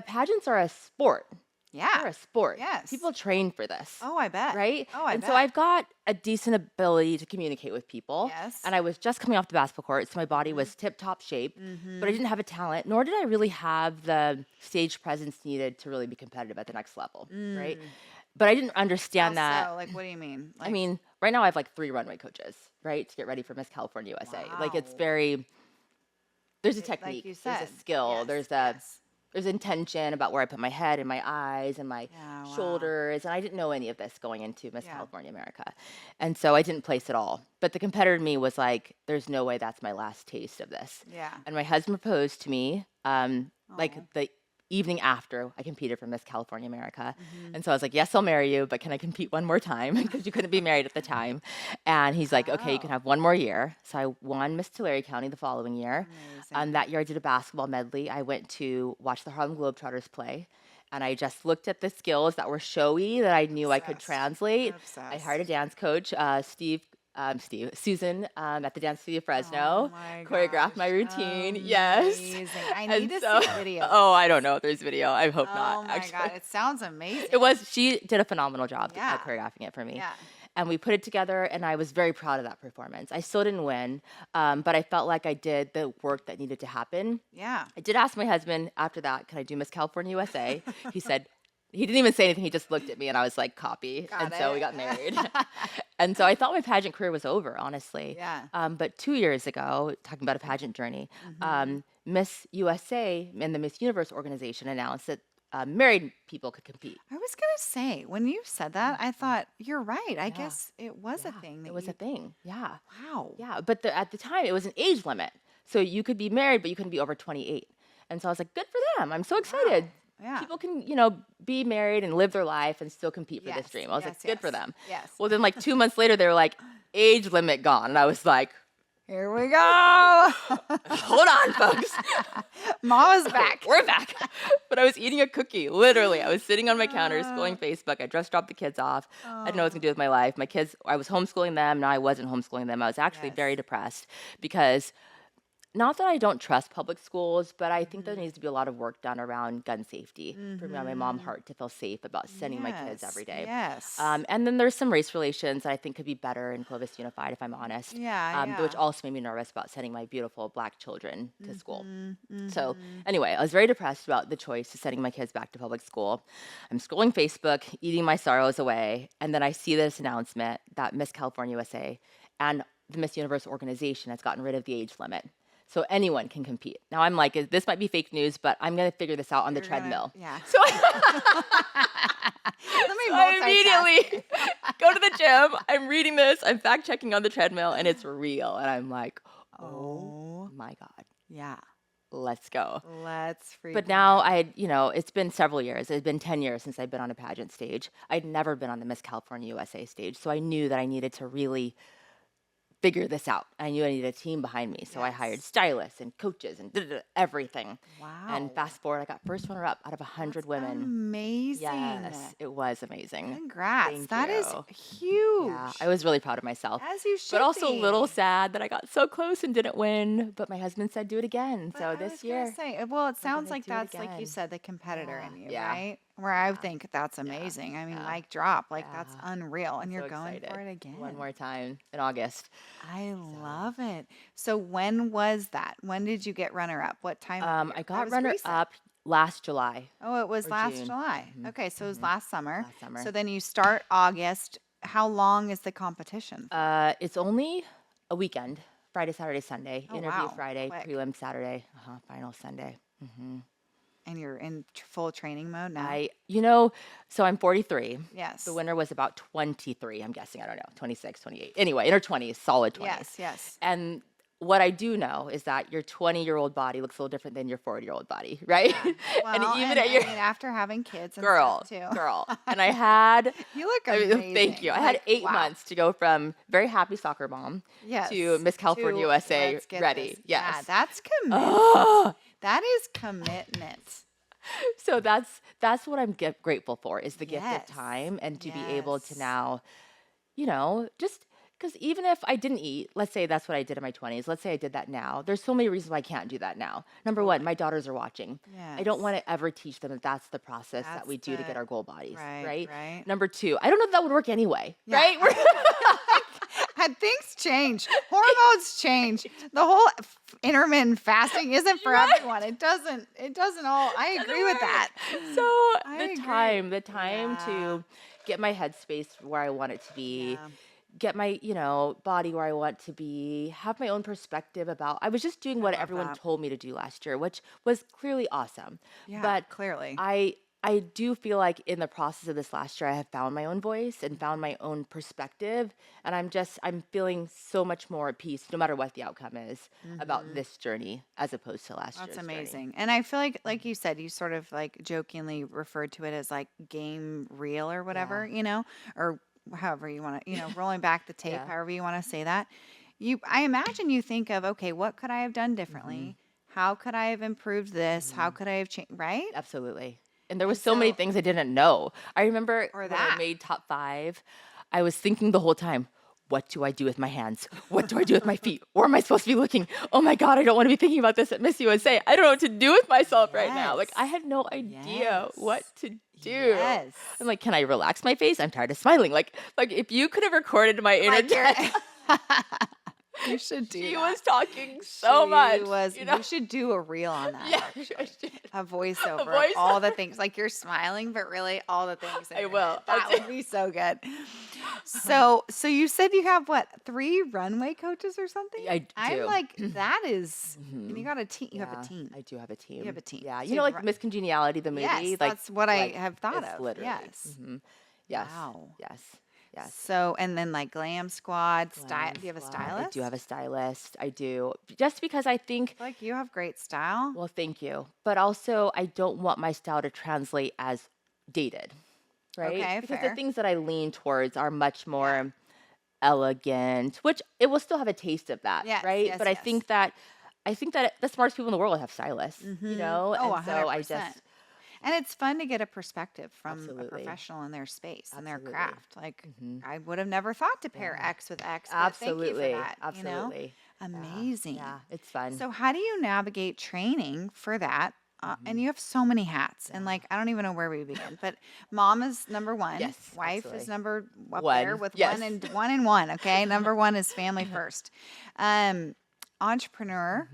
pageants are a sport. Yeah. They're a sport. Yes. People train for this. Oh, I bet. Right? Oh, I and bet. so I've got a decent ability to communicate with people. Yes. And I was just coming off the basketball court, so my body was tip-top shape, but I didn't have a talent, nor did I really have the stage presence needed to really be competitive at the next level, right? But I didn't understand that. So, like, what do you mean? I mean, right now I have like 3 runway coaches, right, to get ready for Miss California USA. Like, it's Wow. there's a technique, like you there's said. a skill, Yes, there's intention about where I put my head and my eyes and my Yeah, wow. shoulders. And I didn't know any of this going into Miss Yeah. California America. And so I didn't place it all. But the competitor in me was like, there's no way that's my last taste of this. Yeah. And my husband proposed to me like Aw. the evening after I competed for Miss California America. And so I was like, yes, I'll marry you, but can I compete one more time? Because you couldn't be married at the time. And he's like, okay, you can Wow. have one more year. So I won Miss Tulare County the following year. Amazing. That year I did a basketball medley. I went to watch the Harlem Globetrotters play. And I just looked at the skills that were showy that I knew I could Obsessed. translate. I Obsessed. hired a dance coach, Susan, at the Dance Studio Fresno, Oh my choreographed my gosh. routine. Yes. Amazing. I And need to so- see video. Oh, I don't know if there's video. I hope Oh not. my Actually, God, it sounds amazing. she did a phenomenal job Yeah. at choreographing it for me. Yeah. And we put it together, and I was very proud of that performance. I still didn't win, but I felt like I did the work that needed to happen. Yeah. I did ask my husband after that, can I do Miss California USA? He said, he didn't even say anything. He just looked at me, and I was like, copy. Got and so we it. got married. And so I thought my pageant career was over, honestly. Yeah. But 2 years ago, talking about a pageant journey, Miss USA and the Miss Universe organization announced that married people could compete. I was gonna say, when you said that, I thought you're right. I guess it was a thing. It was a thing. Yeah. Wow. Yeah. But at the time, it was an age limit. So you could be married, but you couldn't be over 28. And so I was like, good for them. I'm so excited. Wow. Yeah. People can, be married and live their life and still compete for this Yes, dream. I was like, yes, good for yes, them. yes. Well, then like 2 months later, they were like, age limit gone. And I was like, Here we go. hold on, folks. Mama's back. We're back. But I was eating a cookie. Literally, I was sitting on my counter scrolling Facebook. I just dropped the kids off. I didn't know what I was going to do with my life. My kids, I was homeschooling them. No, I wasn't homeschooling them. I was actually very depressed because not that I don't trust public schools, but I think there needs to be a lot of work done around gun safety for me on my mom's heart to feel safe about sending my kids every day. Yes. And then there's some race relations that I think could be better in Clovis Unified, if I'm honest. Yeah, Which also made me nervous about sending my beautiful Black children to school. So anyway, I was very depressed about the choice of sending my kids back to public school. I'm scrolling Facebook, eating my sorrows away, and then I see this announcement that Miss California USA and the Miss Universe organization has gotten rid of the age limit. So anyone can compete. Now I'm like, this might be fake news, but I'm going to figure this out on the treadmill. Yeah. So Let me I immediately go to the gym. I'm reading this. I'm fact checking on the treadmill, and it's real. And I'm like, oh my God, Yeah. let's go. Let's freak. But now it's been several years. It's been 10 years since I've been on a pageant stage. I'd never been on the Miss California USA stage. So I knew that I needed to really figure this out. I knew I needed a team behind me. So I hired stylists and coaches and everything. Wow. And fast forward, I got first runner up out of 100 women. Amazing. Yes, it was amazing. Congrats. Thank That is you. huge. Yeah, I was really proud of myself. As you should But also be. a little sad that I got so close and didn't win. But my husband said do it again. But So I this was gonna year. say, well, it sounds gonna like do it that's like you again. said, the competitor in you, Yeah. right? Where I think that's amazing. I mean, mic drop, like that's Yeah. unreal, and you're So going excited. for it again. One more time in August. I love it. So when was that? When did you get runner up? What time? of year? I That got was runner recent. up last July. Oh, it was or last June. July. Okay, so it was last summer. Last summer. So then you start August. How long is the competition? It's only a weekend. Friday, Saturday, Sunday. Oh, Interview wow. Friday, Quick. prelim Saturday, final Sunday. And you're in full training mode now? So I'm 43. Yes. The winner was about 23, I'm guessing. I don't know, 26, 28. Anyway, in her 20s, solid 20s. Yes. And what I do know is that your 20-year-old body looks a little different than your 40-year-old body, right? Yeah. Well, and even at your after having kids and girl, stuff too. girl, and I had You look amazing. thank you. I had 8 months to go from very happy soccer mom to Miss California USA ready. This. Yes, Yeah, that's commitment. That is commitment. So that's what I'm grateful for is the gift of time and to be able to now, just because even if I didn't eat, let's say that's what I did in my 20s. Let's say I did that now. There's so many reasons why I can't do that now. Number one, my daughters are watching. I don't want to ever teach them that that's the process that we do to get our goal bodies, right? Number two, I don't know if that would work anyway, right? And things change. Hormones change. The whole intermittent fasting isn't for everyone. It doesn't all. I agree with that. So the time to get my headspace where I want it to be, get my, body where I want to be, have my own perspective about, I was just doing what everyone told me to do last year, which was clearly awesome. Yeah, but clearly. I do feel like in the process of this last year, I have found my own voice and found my own perspective. And I'm feeling so much more at peace, no matter what the outcome is, about this journey as opposed to last year's That's amazing. journey. And I feel like you said, you sort of like jokingly referred to it as like game reel or whatever, or however you want to, rolling back the tape, however you want to say that. I imagine you think of, okay, what could I have done differently? How could I have improved this? How could I have changed? Right? Absolutely. And there was so many things I didn't know. I remember when I made top 5, I was thinking the whole time, what do I do with my hands? What do I do with my feet? Where am I supposed to be looking? Oh my God, I don't want to be thinking about this at Miss USA. I don't know what to do with myself right now. Like I had no idea what to do. Yes. I'm like, can I relax my face? I'm tired of smiling. Like if you could have recorded my inner you should do. She was talking so much. You should do a reel on that. Yeah, I should. A voiceover. All the things. Like you're smiling, but really all the things. I will. That would be so good. So you said you have 3 runway coaches or something? I do. I'm like, that is. And you got a team. You have a team. I do have a team. You have a team. Yeah. Like Miss Congeniality, the movie. Yes, that's what I have thought of. Literally. Yes. Yes. Wow. Yes. Yes. So, and then like glam squad, do you have a stylist? I do have a stylist. I do. Just because I think. Like you have great style. Well, thank you. But also, I don't want my style to translate as dated. Right? Okay, because fair. the things that I lean towards are much more elegant, which it will still have a taste of that. Yes, right? yes, but I think that the smartest people in the world have stylists. Oh, and 100%. so I just. And it's fun to get a perspective from Absolutely. a professional in their space and their Absolutely. craft. Like I would have never thought to pair X with X. But Absolutely. Thank you for that. Absolutely. Amazing. Yeah, it's fun. So how do you navigate training for that? And you have so many hats, and like I don't even know where we begin. But mom is number one. Yes, Wife absolutely. is number up One. there with Yes. one and one. Okay, number one is family first. Entrepreneur,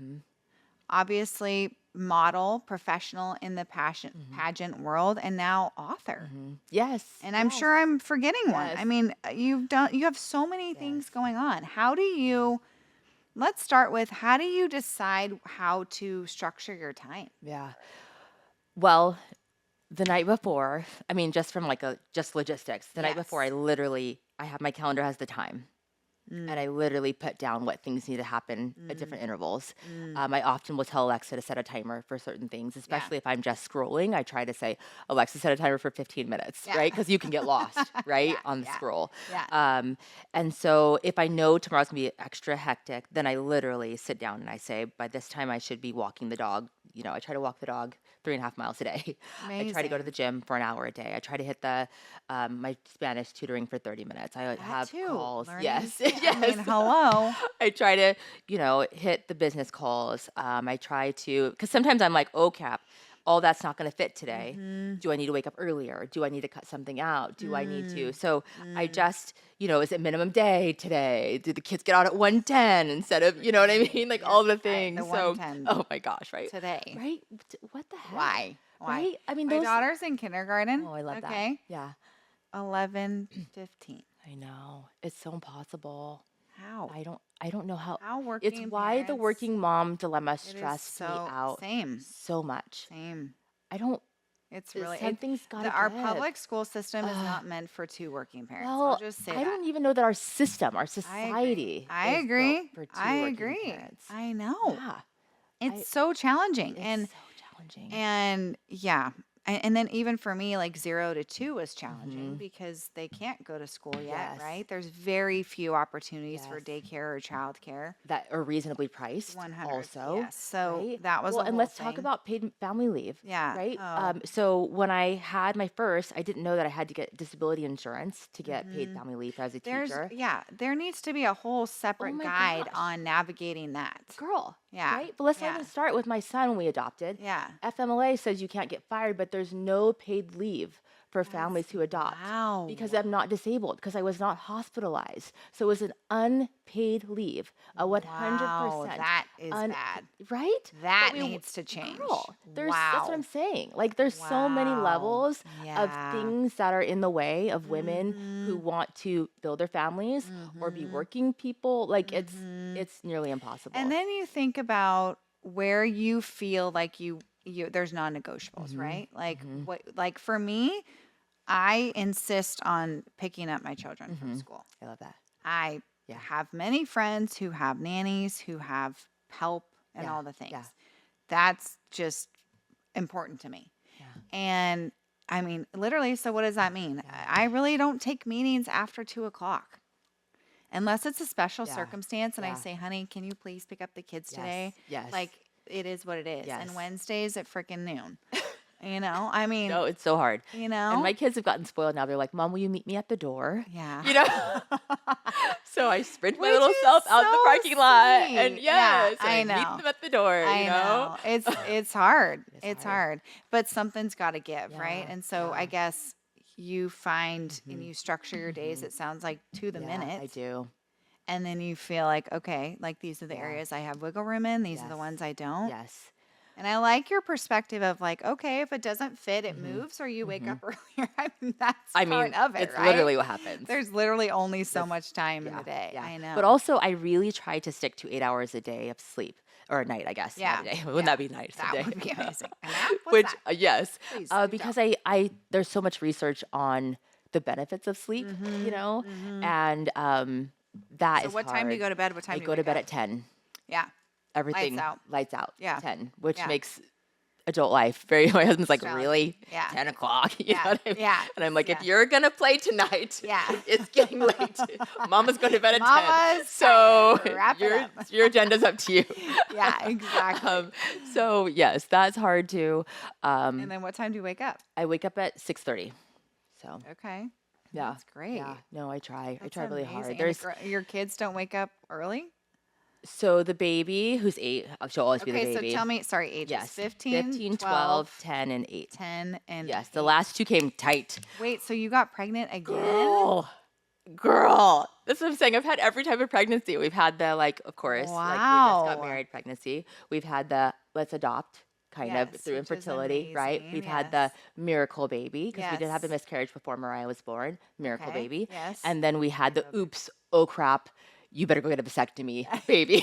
obviously model, professional in the pageant world, and now author. Yes. And I'm sure I'm forgetting one. Yes. I mean, you have so many things going on. Let's start with how do you decide how to structure your time? Yeah. Well, the night before, just from just logistics, the night before I have my calendar has the time. And I literally put down what things need to happen at different intervals. I often will tell Alexa to set a timer for certain things, especially if I'm just scrolling. I try to say, Alexa, set a timer for 15 minutes, right? Because you can get lost, right, on the scroll. Yeah. And so if I know tomorrow's going to be extra hectic, then I literally sit down and I say, by this time I should be walking the dog. I try to walk the dog 3.5 miles a day. Amazing. I try to go to the gym for an hour a day. I try to hit the my Spanish tutoring for 30 minutes. I have calls. Yes. I mean, hello. I try to, hit the business calls. I try to, because sometimes I'm like, oh, Cap, all that's not going to fit today. Do I need to wake up earlier? Do I need to cut something out? Do I need to? So I just, is it minimum day today? Do the kids get out at 1:10 instead of, you know what I mean? Like all the things. The So, 1:10 oh my gosh, right? today. Right? What the heck? Why? Right? I mean, My daughter's in kindergarten. Oh, I love that. Okay. Yeah. 11:15. I know. It's so impossible. How? I don't know how. How working It's why the parents- working mom dilemma It is stressed me so out same. so much. Same. I don't. It's really something's got to our give. public school system is not meant for two working parents. Well, I'll just say I that. don't even know that our society I is agree. built for two I working agree. parents. I know. Yeah. It's so challenging. It's so challenging. And yeah. And then even for me, like 0 to 2 was challenging because they can't go to school yet, right? There's very few opportunities for daycare or childcare that are reasonably priced. 100. Also, Yes. So right? that was and let's talk about paid family leave. Yeah. Right. Oh. So when I had my first, I didn't know that I had to get disability insurance to get paid family leave as a teacher. There needs to be a whole separate guide gosh. on navigating that. Girl. Yeah. Right. But let's not even start with my son when we adopted. Yeah. FMLA says you can't get fired, but there's no paid leave for families who adopt. Wow. Because I'm not disabled, because I was not hospitalized. So it was an unpaid leave, a 100%. Wow, that is bad. Right? That needs to change. Girl, that's what I'm saying. Like, there's so many levels of things that are in the way of women who want to build their families or be working people. Like, it's nearly impossible. And then you think about where you feel like there's non-negotiables, right? Like for me, I insist on picking up my children from school. I love that. I have many friends who have nannies, who have help and all the things. Yeah. That's just important to me. Yeah. And I mean, literally, so what does that mean? Yeah. I really don't take meetings after 2:00. Unless it's a special circumstance and I say, honey, can you please pick up the kids today? Yes. Like, it is what it is. Yes. And Wednesdays at freaking noon. You know, I mean. No, it's so hard. You know. And my kids have gotten spoiled now. They're like, Mom, will you meet me at the door? Yeah. You know? So I sprint my little self out the parking lot. And I know. Meet them at the door. You know? It's hard. It's hard. But something's got to give, right? And so I guess you find and you structure your days, it sounds like, to the minute. I do. And then you feel like, okay, like these are the areas I have wiggle room in. These are the ones I don't. Yes. And I like your perspective of like, okay, if it doesn't fit, it moves or you wake up earlier. I mean, that's part of it, it's right? literally what happens. There's literally only so much time in the day. Yeah. I know. But also, I really try to stick to 8 hours a day of sleep. Or a night, I guess. Yeah. Not a day. Wouldn't that be nice? That would be amazing. Which, yes. Please, because I there's so much research on the benefits of sleep, you know? And that is So what time do you go to bed? What time do you go to bed at 10. Yeah. Everything Lights out. Yeah. 10, which makes adult life very, my husband's like, really? Yeah. 10 o'clock? You know what I mean? Yeah. And I'm like, if you're going to play tonight, it's getting late. Mama's going to bed at 10. So your agenda's up to you. Yeah, exactly. So yes, that's hard too. And then what time do you wake up? I wake up at 6:30. So. Okay. Yeah. That's great. Yeah. No, I try. I try really hard. Your kids don't wake up early? So the baby, who's 8, she'll always be the baby. Okay, so tell me, ages. Yes. 15, 12, 10, and 8. 10 and yes, 8. The last 2 came tight. Wait, so you got pregnant again? Girl. That's what I'm saying. I've had every type of pregnancy. We've had the, of course, we just got married pregnancy. We've had the let's adopt kind of through infertility, right? We've had the miracle baby because we did have the miscarriage before Mariah was born, miracle baby. Yes. And then we had the oops, oh crap, you better go get a vasectomy, baby.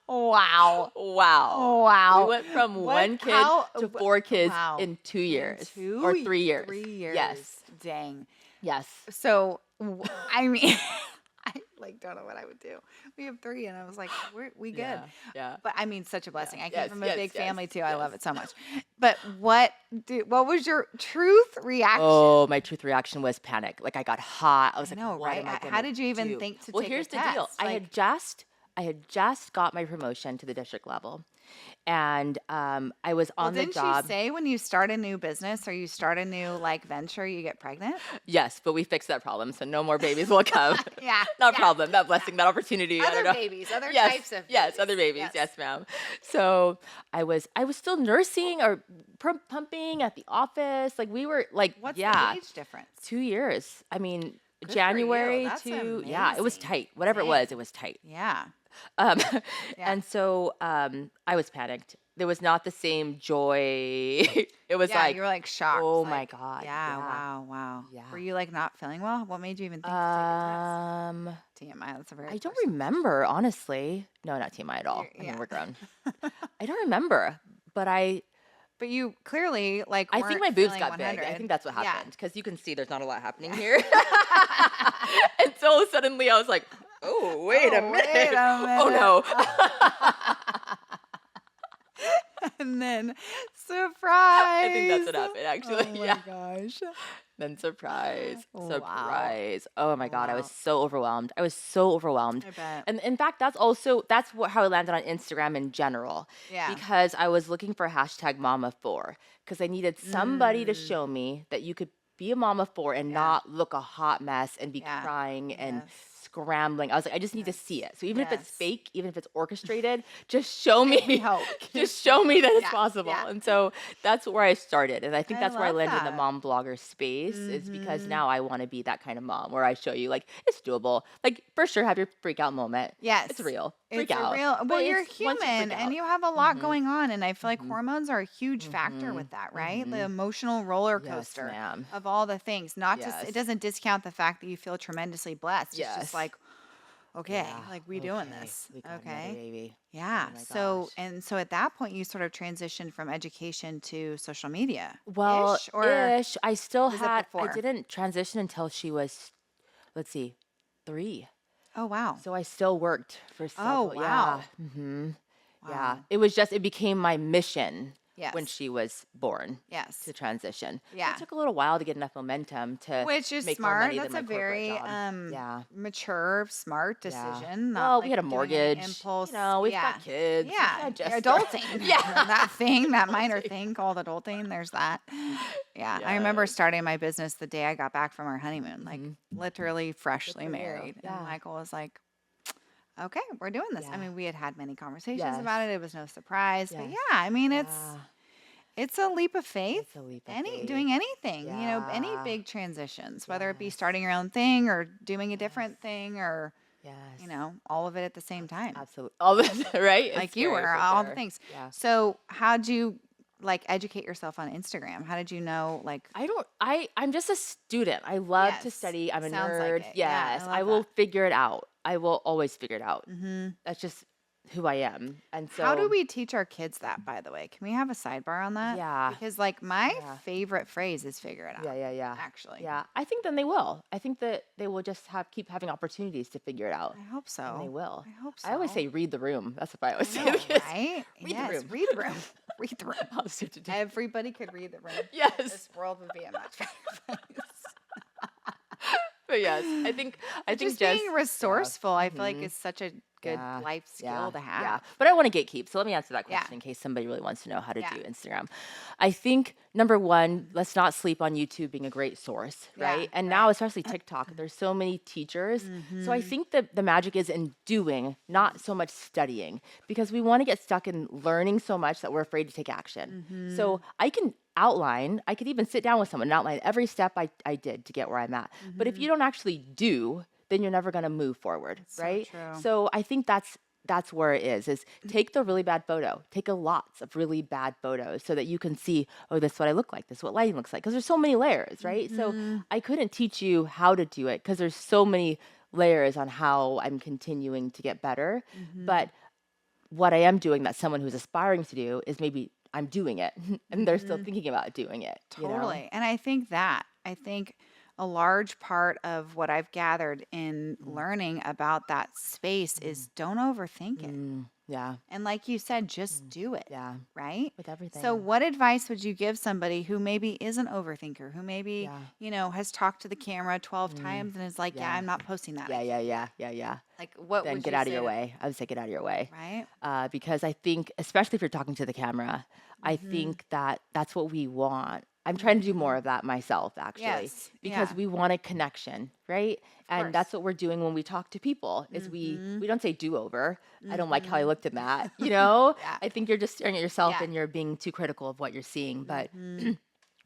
Wow. We went from 1 kid to 4 kids in 2 years. Or 3 years. 3 years. Yes. Dang. Yes. So, I mean, I don't know what I would do. We have 3 and I was like, we good. Yeah. But I mean, such a blessing. I came from a big family too. I love it so much. But what was your truth reaction? Oh, my truth reaction was panic. Like I got hot. I was like, what right? am I gonna How did you even do? think to Well, take here's a the test? deal. I had just got my promotion to the district level. And I was on the job. Didn't she say when you start a new business or you start a new venture, you get pregnant? Yes, but we fixed that problem, so no more babies will come. Problem, that blessing, that opportunity. Other babies, other types of babies. Yes, other babies. Yes, ma'am. So I was still nursing or pumping at the office. We were what's the age difference? 2 years. I mean, Good January That's to amazing. it was tight. Whatever it was tight. Yeah. And so I was panicked. there was not the same joy. It was like, you were like shocked. oh like, my God. Yeah, wow. Yeah. Were you like not feeling well? What made you even think to take a test? TMI, that's a very I don't remember, honestly. No, not TMI at all. I mean, we're grown. I don't remember, but But you clearly like I think my boobs got 100. big. I think that's what happened because you can see there's not a lot happening here. And so suddenly I was like, oh, wait a minute. Oh, no. And then surprise. I think that's what happened, actually. Oh my gosh. Then surprise. Wow. Oh my God, I was so overwhelmed. I bet. And in fact, that's how I landed on Instagram in general. Yeah. Because I was looking for hashtag mama4 because I needed somebody to show me that you could be a mama 4 and not look a hot mess and be crying and scrambling. I was like, I just need to see it. So even if it's fake, even if it's orchestrated, just show me. Just show me that it's possible. Yeah. And so that's where I started. And I think that's where I landed in the that. mom blogger space is because now I want to be that kind of mom where I show you like it's doable. Like for sure have your freak out moment. Yes. It's real. It's real. Well, you're human and you have a lot going on. And I feel like hormones are a huge factor with that, right? The emotional roller coaster of all the things. Not just, it doesn't discount the fact that you feel tremendously blessed. It's just like, okay, like we doing this. We got another baby. Yeah. Oh So at that point you sort of transitioned from education to social media. Well, Ish, or ish. I still was it had, I before? didn't transition until she was, let's see, 3. Oh, wow. So I still worked for several. Oh, wow. Yeah. It was just, it became my mission when Yes. she was born Yes. to transition. Yeah. It took a little while to get enough momentum to Which is make more smart. money That's than a my corporate very job. mature, smart decision. Not Well, like we had a doing an mortgage. impulse. We've got kids. Yeah. Just Adulting. That thing, that minor Adulting. thing called adulting. There's that. Yeah. I remember starting my business the day I got back from our honeymoon, like literally freshly for you. married. Yeah. And Michael was like, okay, we're doing this. I Yeah. mean, we had many conversations Yes. about it. It was no surprise. But Yes. yeah, I mean, Yeah. it's a leap of faith. It's a leap of faith. Doing anything, any Yeah. big transitions, whether it be starting your own thing or doing a different thing or, Yes. all of it at the same time. Absolutely. All this, right? It's Like you scary were, for all the sure. things. Yeah. So how'd you like educate yourself on Instagram? How did you know like I'm just a student. I love to Yes. study. I'm a Sounds like nerd. it. Yeah, I Yes. love I will that. figure it out. I will always figure it out. That's just who I am. And so how do we teach our kids that, by the way? Can we have a sidebar on that? Yeah. Because like my favorite phrase is figure it out. Yeah. Actually. Yeah. I think then they will. I think that they will just keep having opportunities to figure it out. I hope so. And they will. I hope so. I always say read the room. That's what I always say know, to the kids. right? Read the Yes, room. read the room. Read the room. I'll see what to do. Everybody could read the room. Yes. This world would be a much better place. But yes, I think Just being resourceful, I feel like is such a good life skill to have. Yeah, but I want to gatekeep. So let me answer that question Yeah. in case somebody really wants to know how to Yeah. do Instagram. I think number one, let's not sleep on YouTube being a great source, Yeah, right? And now, especially TikTok, there's so many teachers. So I think that the magic is in doing, not so much studying, because we want to get stuck in learning so much that we're afraid to take action. So I can outline, I could even sit down with someone and outline every step I did to get where I'm at. But if you don't actually do, then you're never going to move forward, right? true. So I think that's where it is take the really bad photo, take a lots of really bad photos so that you can see, oh, this is what I look like, this is what lighting looks like, because there's so many layers, right? So I couldn't teach you how to do it because there's so many layers on how I'm continuing to get better. But what I am doing that someone who's aspiring to do is maybe I'm doing it and they're still thinking about doing it. Totally. You know? And I think a large part of what I've gathered in learning about that space is don't overthink it. Yeah. And like you said, just do it. Yeah. Right? With everything. So what advice would you give somebody who maybe is an overthinker, who maybe, has talked to the camera 12 times and is like, I'm not posting that. Yeah. Like what Then would get you out of say your to- way. I would say get out of your way. Right? Because I think, especially if you're talking to the camera, I think that that's what we want. I'm trying to do more of that myself, actually, Yes. because we want a connection, right? And course. that's what we're doing when we talk to people. Is we don't say do over. I don't like how I looked in that. You know, I think you're just staring at yourself and you're being too critical of what you're seeing. But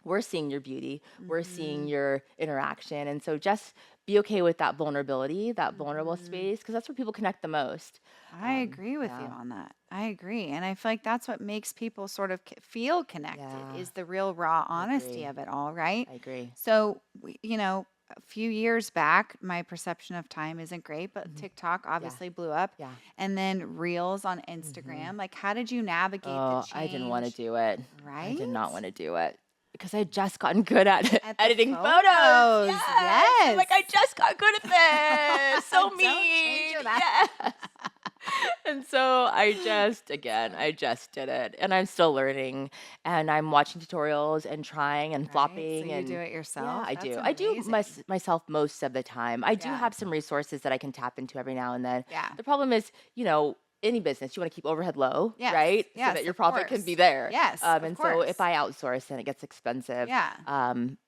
we're seeing your beauty, we're seeing your interaction. And so just be okay with that vulnerability, that vulnerable space, because that's where people connect the most. I agree with you on that. I agree. And I feel like that's what makes people sort of feel connected is the real raw honesty of it all, right? I agree. So, a few years back, my perception of time isn't great, but TikTok obviously blew up. Yeah. And then Reels on Instagram. Like, how did you navigate the change? I didn't want to do it. Right? I did not want to do it. Because I just gotten good at editing photos. Yes. Like I just got good at this. So Don't mean. change it up. Yes. And so I just did it. And I'm still learning. And I'm watching tutorials and trying and flopping. So you and do it yourself? Yeah, I That's do. I do amazing. myself most of the time. I do Yeah. have some resources that I can tap into every now and then. Yeah. The problem is, any business, you want to keep overhead low, Yes, right? yes, so that your of profit can course. be there. Yes, And of so course. if I outsource, then it gets expensive. Yeah.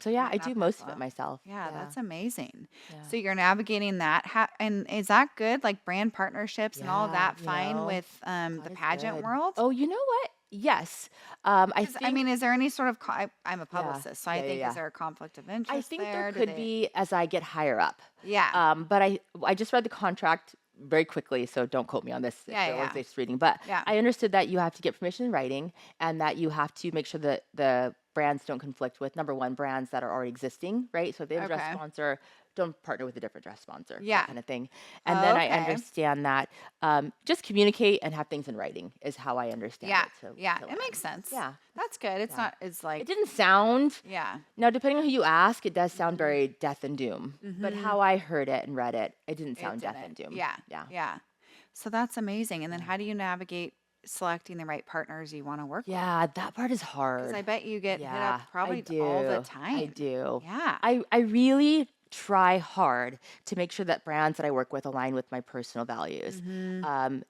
So yeah, I Not do that most of low. it myself. Yeah, that's amazing. Yeah. So you're navigating that. And is that good? Like brand partnerships and all of that fine with the is pageant good. world? Oh, you know what? Yes. I mean, is there any sort of, I'm a publicist, so I think, yeah. is there a conflict of interest I think there Do could they- be as I get higher up. Yeah. But I just read the contract very quickly, so don't quote me on this. Yeah. Just reading, but Yeah. I understood that you have to get permission in writing, and that you have to make sure that the brands don't conflict with number one brands that are already existing, right? So if they have a dress Okay. sponsor, don't partner with a different dress sponsor, Yeah. that kind of thing. And then I Okay. understand that just communicate and have things in writing is how I understand Yeah. it. Yeah. to It land. makes sense. Yeah. That's good. It's not, it's like, It didn't sound. yeah. Now, depending on who you ask, it does sound very death and doom. But how I heard it and read it, it didn't sound death and doom. Yeah. Yeah. Yeah. So that's amazing. And then how do you navigate selecting the right partners you want to work with? Yeah, that part is hard. Because I bet you get hit Yeah, up probably I do. all the time. I do. Yeah. I really try hard to make sure that brands that I work with align with my personal values and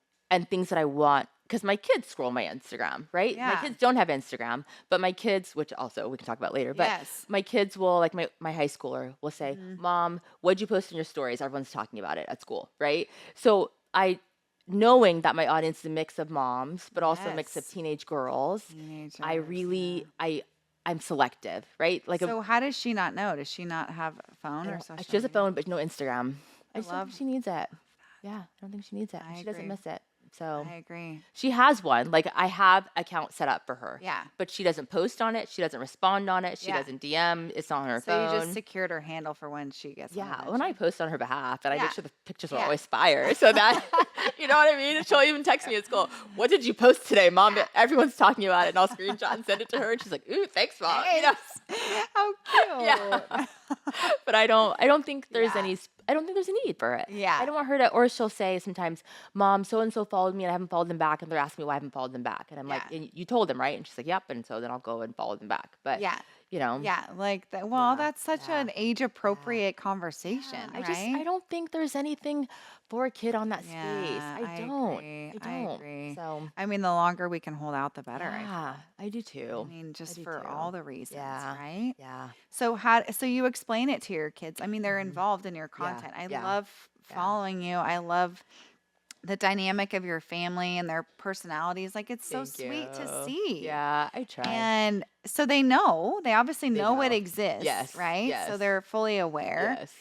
things that I want. Because my kids scroll my Instagram, right? Yeah. My kids don't have Instagram, but my kids, which also we can talk about later, but Yes. my kids will, like my high schooler will say, Mom, what'd you post in your stories? Everyone's talking about it at school, right? So knowing that my audience is a mix of moms, but also a mix of Yes. teenage girls, Teenagers, I really, I'm selective, right? Like So how does she not know? Does she not have a phone or social she has a media? phone, but no Instagram. I just don't love think she needs it. Yeah, I don't think she needs it. I She doesn't agree. miss it. So I agree. she has one. Like I have account set up for her. Yeah. But she doesn't post on it. She doesn't respond on it. She Yeah. doesn't DM. It's not on her So phone. you just secured her handle for when she gets on Yeah, the when I bench. post on her behalf, and I Yeah. make sure the pictures are Yeah. always fire, so that you know what I mean. And she'll even text me at school, "What did you post today, Mom?" Everyone's talking about it, and I'll screenshot and send it to her, and she's like, "Ooh, thanks, Mom." You know? How cute. Yeah. But I don't think there's Yeah. any. I don't think there's a need for it. Yeah. I don't want her to, or she'll say sometimes, Mom, so and so followed me and I haven't followed them back, and they're asking me why I haven't followed them back, and I'm like, Yeah. and you told them, right? And she's like, yep. And so then I'll go and follow them back. But Yeah. you know, Yeah, like that. Well, Yeah, that's such yeah, an age-appropriate conversation, right? I don't think there's anything for a kid on that Yeah, space. I don't. agree. I don't. agree. So I mean, the longer we can hold out, the better. yeah, I do I too. mean, just do for too. all the reasons, Yeah. right? Yeah. So so you explain it to your kids. I mean, they're involved in your content. I yeah, love following you. I love the dynamic of your family and their personalities. Like it's so Thank sweet to you. see. Yeah, I try. And so they obviously know it know. exists, Yes, right? So yes. they're fully aware. Yes.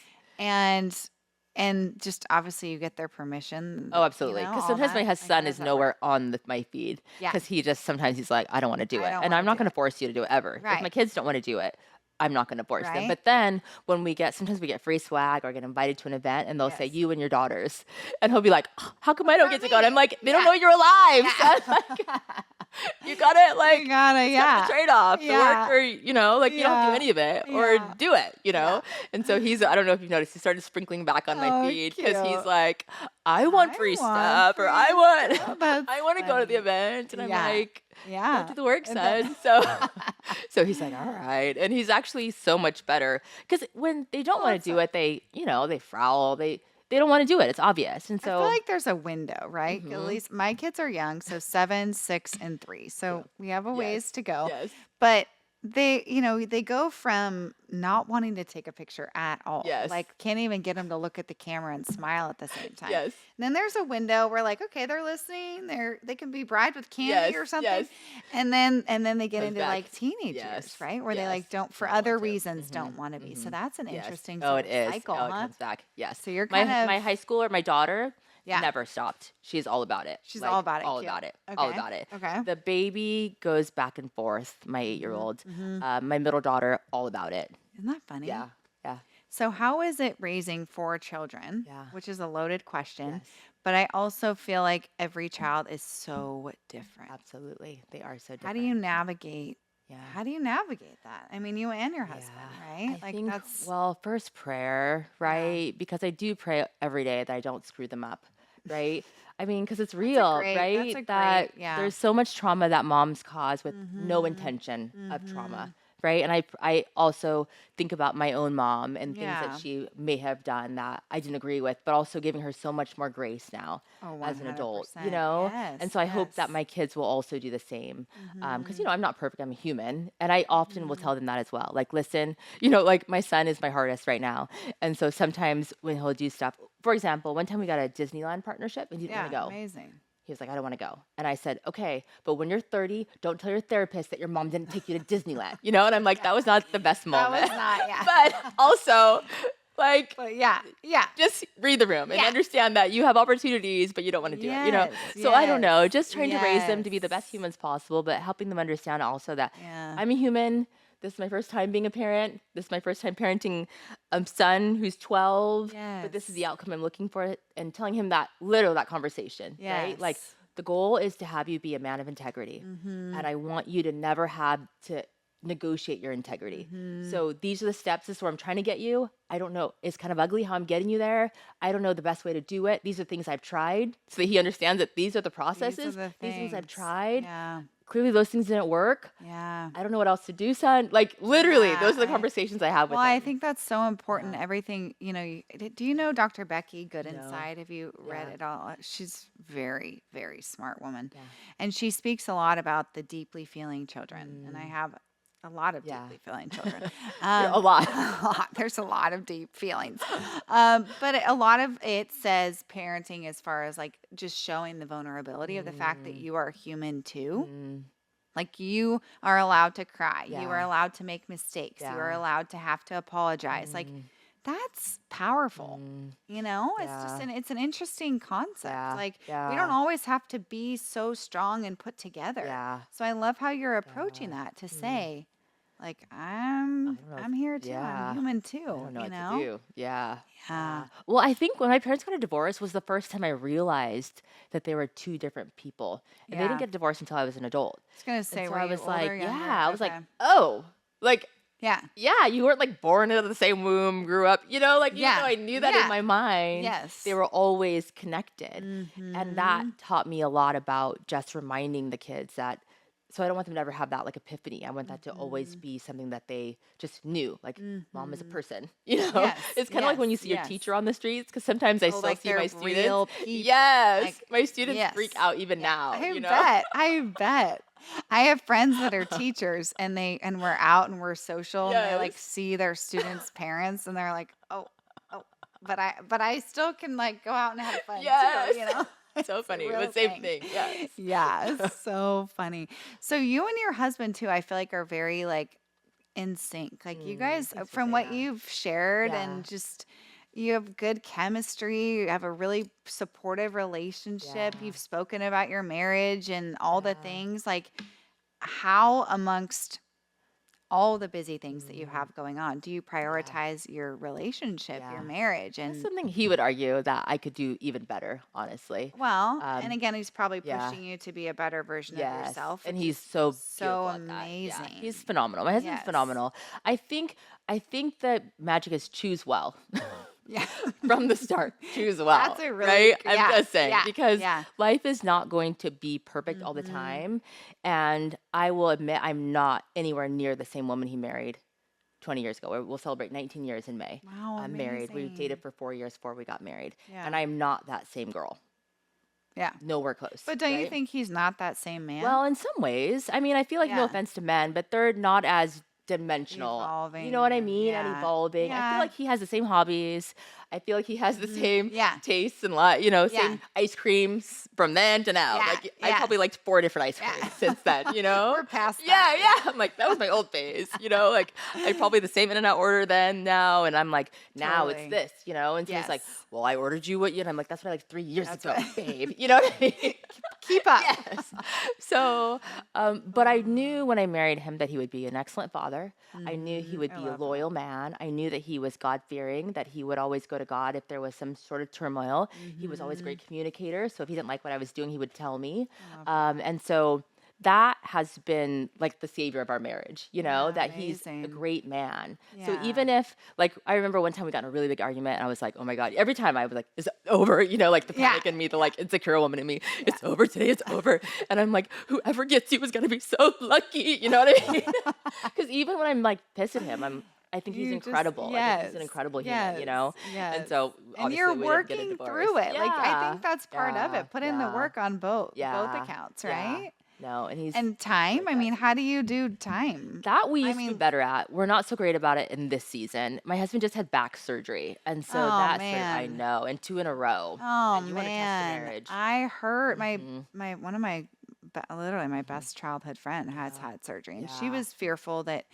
And just obviously you get their permission. Oh, absolutely. Because all sometimes that. my Like, son how is does that nowhere work? on my feed. Yeah. Because sometimes he's like, I don't want to do I it. don't And wanna I'm not do going to force you to do it ever. If Right. my kids don't want to do it, I'm not going to force them. Right. But then when sometimes we get free swag or get invited to an event and they'll say, Yes. you and your daughters. And he'll be like, how come I don't get to go? And I'm like, they don't Yeah. know you're alive. son." Like, you got to You gotta, the trade-off, the Yeah. work, or you don't do Yeah. any of it, or Yeah. do it, And so I don't know if you've noticed, he started sprinkling back on my Oh, feed because cute. he's like, I want I free want stuff, or free I want, stuff. That's I want to go to the funny. event, and I'm Yeah. like, Yeah. don't do the work, And then- son. So, so he's like, all right, and he's actually so much better because when they don't want to do it, they frowl, they don't want to do it. It's obvious, and I so feel like there's a window, right? At least my kids are young, so 7, 6, and 3. So we have a ways to go. yes. But they go from not wanting to take a picture at all, Yes. like can't even get them to look at the camera and smile at the same time. Yes. And then there's a window where like, okay, they're listening, they can be bribed with candy Yes, or something. yes. And then they get Comes into back. like teenage years, Yes, right? Where they like yes. don't, for Don't other want to. reasons, don't want to be. So that's an Yes. interesting Oh, sort it of is. cycle, Oh, it huh? comes back. Yes. So you're my kind my of high schooler, my daughter, Yeah. never stopped. She's all about it. She's Like, all about it. All Cute. about it. Okay. All about it. Okay. The baby goes back and forth. My 8-year-old, my middle daughter, all about it. Isn't that funny? Yeah. Yeah. So how is it raising 4 children? Yeah. Which is a loaded question. Yes. But I also feel like every child is so different. Absolutely. They are so different. How do you navigate? Yeah. How do you navigate that? I mean, you and your husband, right? I think, first prayer, right? Because I do pray every day that I don't screw them up, right? I mean, because it's real, right? There's so much trauma that moms cause with no intention of trauma, right? And I also think about my own mom and things that she may have done that I didn't agree with, but also giving her so much more grace now as an adult, And so I hope that my kids will also do the same. Because, I'm not perfect, I'm a human. And I often will tell them that as well. Like, listen, like my son is my hardest right now. And so sometimes when he'll do stuff, for example, one time we got a Disneyland partnership and he didn't want to go. Amazing. He was like, I don't want to go. And I said, okay, but when you're 30, don't tell your therapist that your mom didn't take you to Disneyland, And I'm like, that was not the best moment. That was not, yeah. But also, like, But yeah. just read the room and understand that you have opportunities, but you don't want to do it, So I don't know, just trying to raise them to be the best humans possible, but helping them understand also that I'm a human. This is my first time being a parent. This is my first time parenting a son who's 12. But this is the outcome I'm looking for. And telling him that, literally that conversation, right? Like, the goal is to have you be a man of integrity. And I want you to never have to negotiate your integrity. So these are the steps. This is where I'm trying to get you. I don't know. It's kind of ugly how I'm getting you there. I don't know the best way to do it. These are things I've tried. So that he understands that these are the processes. These things I've tried. Yeah. Clearly those things didn't work. Yeah. I don't know what else to do, son. Like, literally, those are the conversations I have with him. Well, I think that's so important. Everything, do you know Dr. Becky Goodinside? Have you read it all? She's very, very smart woman. Yeah. And she speaks a lot about the deeply feeling children. And I have a lot of deeply feeling children. A lot. There's a lot of deep feelings. But a lot of it says parenting as far as like just showing the vulnerability of the fact that you are human too. Like you are allowed to cry. You are allowed to make mistakes. You are allowed to have to apologize. Like that's powerful. It's just it's an interesting concept. Like we don't always have to be so strong and put together. So I love how you're approaching that to say, like, I'm here too. I'm human too. I don't know what to do. Yeah. Yeah. Well, I think when my parents got a divorce was the first time I realized that they were two different people. And they didn't get divorced until I was an adult. I was gonna say, so were I you was older, like, younger? I was like, Okay. oh, like, Yeah. you weren't like born into the same womb, grew up, even though I knew that in my mind, Yes. they were always connected. And that taught me a lot about just reminding the kids that, so I don't want them to ever have that like epiphany. I want that to always be something that they just knew, like mom is a person, Yes, It's kind of like when you see your teacher on the streets, because sometimes I still like see they're my students. real people. Yes, Like, my students freak out even now. I bet. I have friends that are teachers and we're out and we're social and they like see their students' parents and they're like, oh, but I still can like go out and have fun too, So funny. real But same thing. Yes. Yeah, it's so funny. So you and your husband too, I feel like are very like in sync. Like you guys, thanks for from saying what that. you've shared and just you have good chemistry. You have a really supportive relationship. You've spoken about your marriage and all the things. Like how amongst all the busy things that you have going on, do you prioritize your relationship, your marriage? And That's something he would argue that I could do even better, honestly. well, and again, he's probably pushing you to be a better version of yourself. And which he's is so so beautiful at that. Yeah, amazing. he's phenomenal. My husband's Yes. phenomenal. I think that magic is choose well. Yeah. From the start, choose well. That's a really right. I'm just saying because yeah. life is not going to be perfect all the time, and I will admit I'm not anywhere near the same woman he married 20 years ago. We'll celebrate 19 years in May. Wow, I'm married. We amazing. dated for 4 years before we got married, Yeah. and I'm not that same girl. Yeah. Nowhere close. But don't you think he's not that same man? Well, in some ways. I mean, I feel like no offense to men, but they're not as dimensional. Evolving. You know what I mean? And evolving. Yeah. I feel like he has the same hobbies. I feel like he has the same tastes and same ice creams from then to now. Like I probably liked 4 different ice creams since then, We're past that. Yeah. I'm like, that was my old phase, like I probably the same In-N-Out order then, now, and I'm like, now it's this, and so he's like, well, I ordered you what, I'm like, that's what I like 3 years ago, babe. You know what I mean? Keep up. Yes. So, but I knew when I married him that he would be an excellent father. I knew he would be a loyal man. I knew that he was God-fearing, that he would always go to God if there was some sort of turmoil. He was always a great communicator. So if he didn't like what I was doing, he would tell me. And so that has been like the savior of our marriage, that he's a great man. Yeah. So even if, like, I remember one time we got in a really big argument and I was like, oh my God, every time I was like, is it over? Like the panic in me, the like insecure woman in me, it's over today, it's over. And I'm like, whoever gets you is going to be so lucky. You know what I mean? Because even when I'm like pissed at him, I think he's incredible. I think he's an incredible human, Yes. And so and you're working through it. Like I think that's part of it. Put in the work on both accounts, right? Yeah. No, and time. I mean, how do you do time? That we used to be better at. We're not so great about it in this season. My husband just had back surgery, and so I know, and 2 in a row. Oh man, I heard my one of my literally my best childhood friend has had surgery, and she was fearful that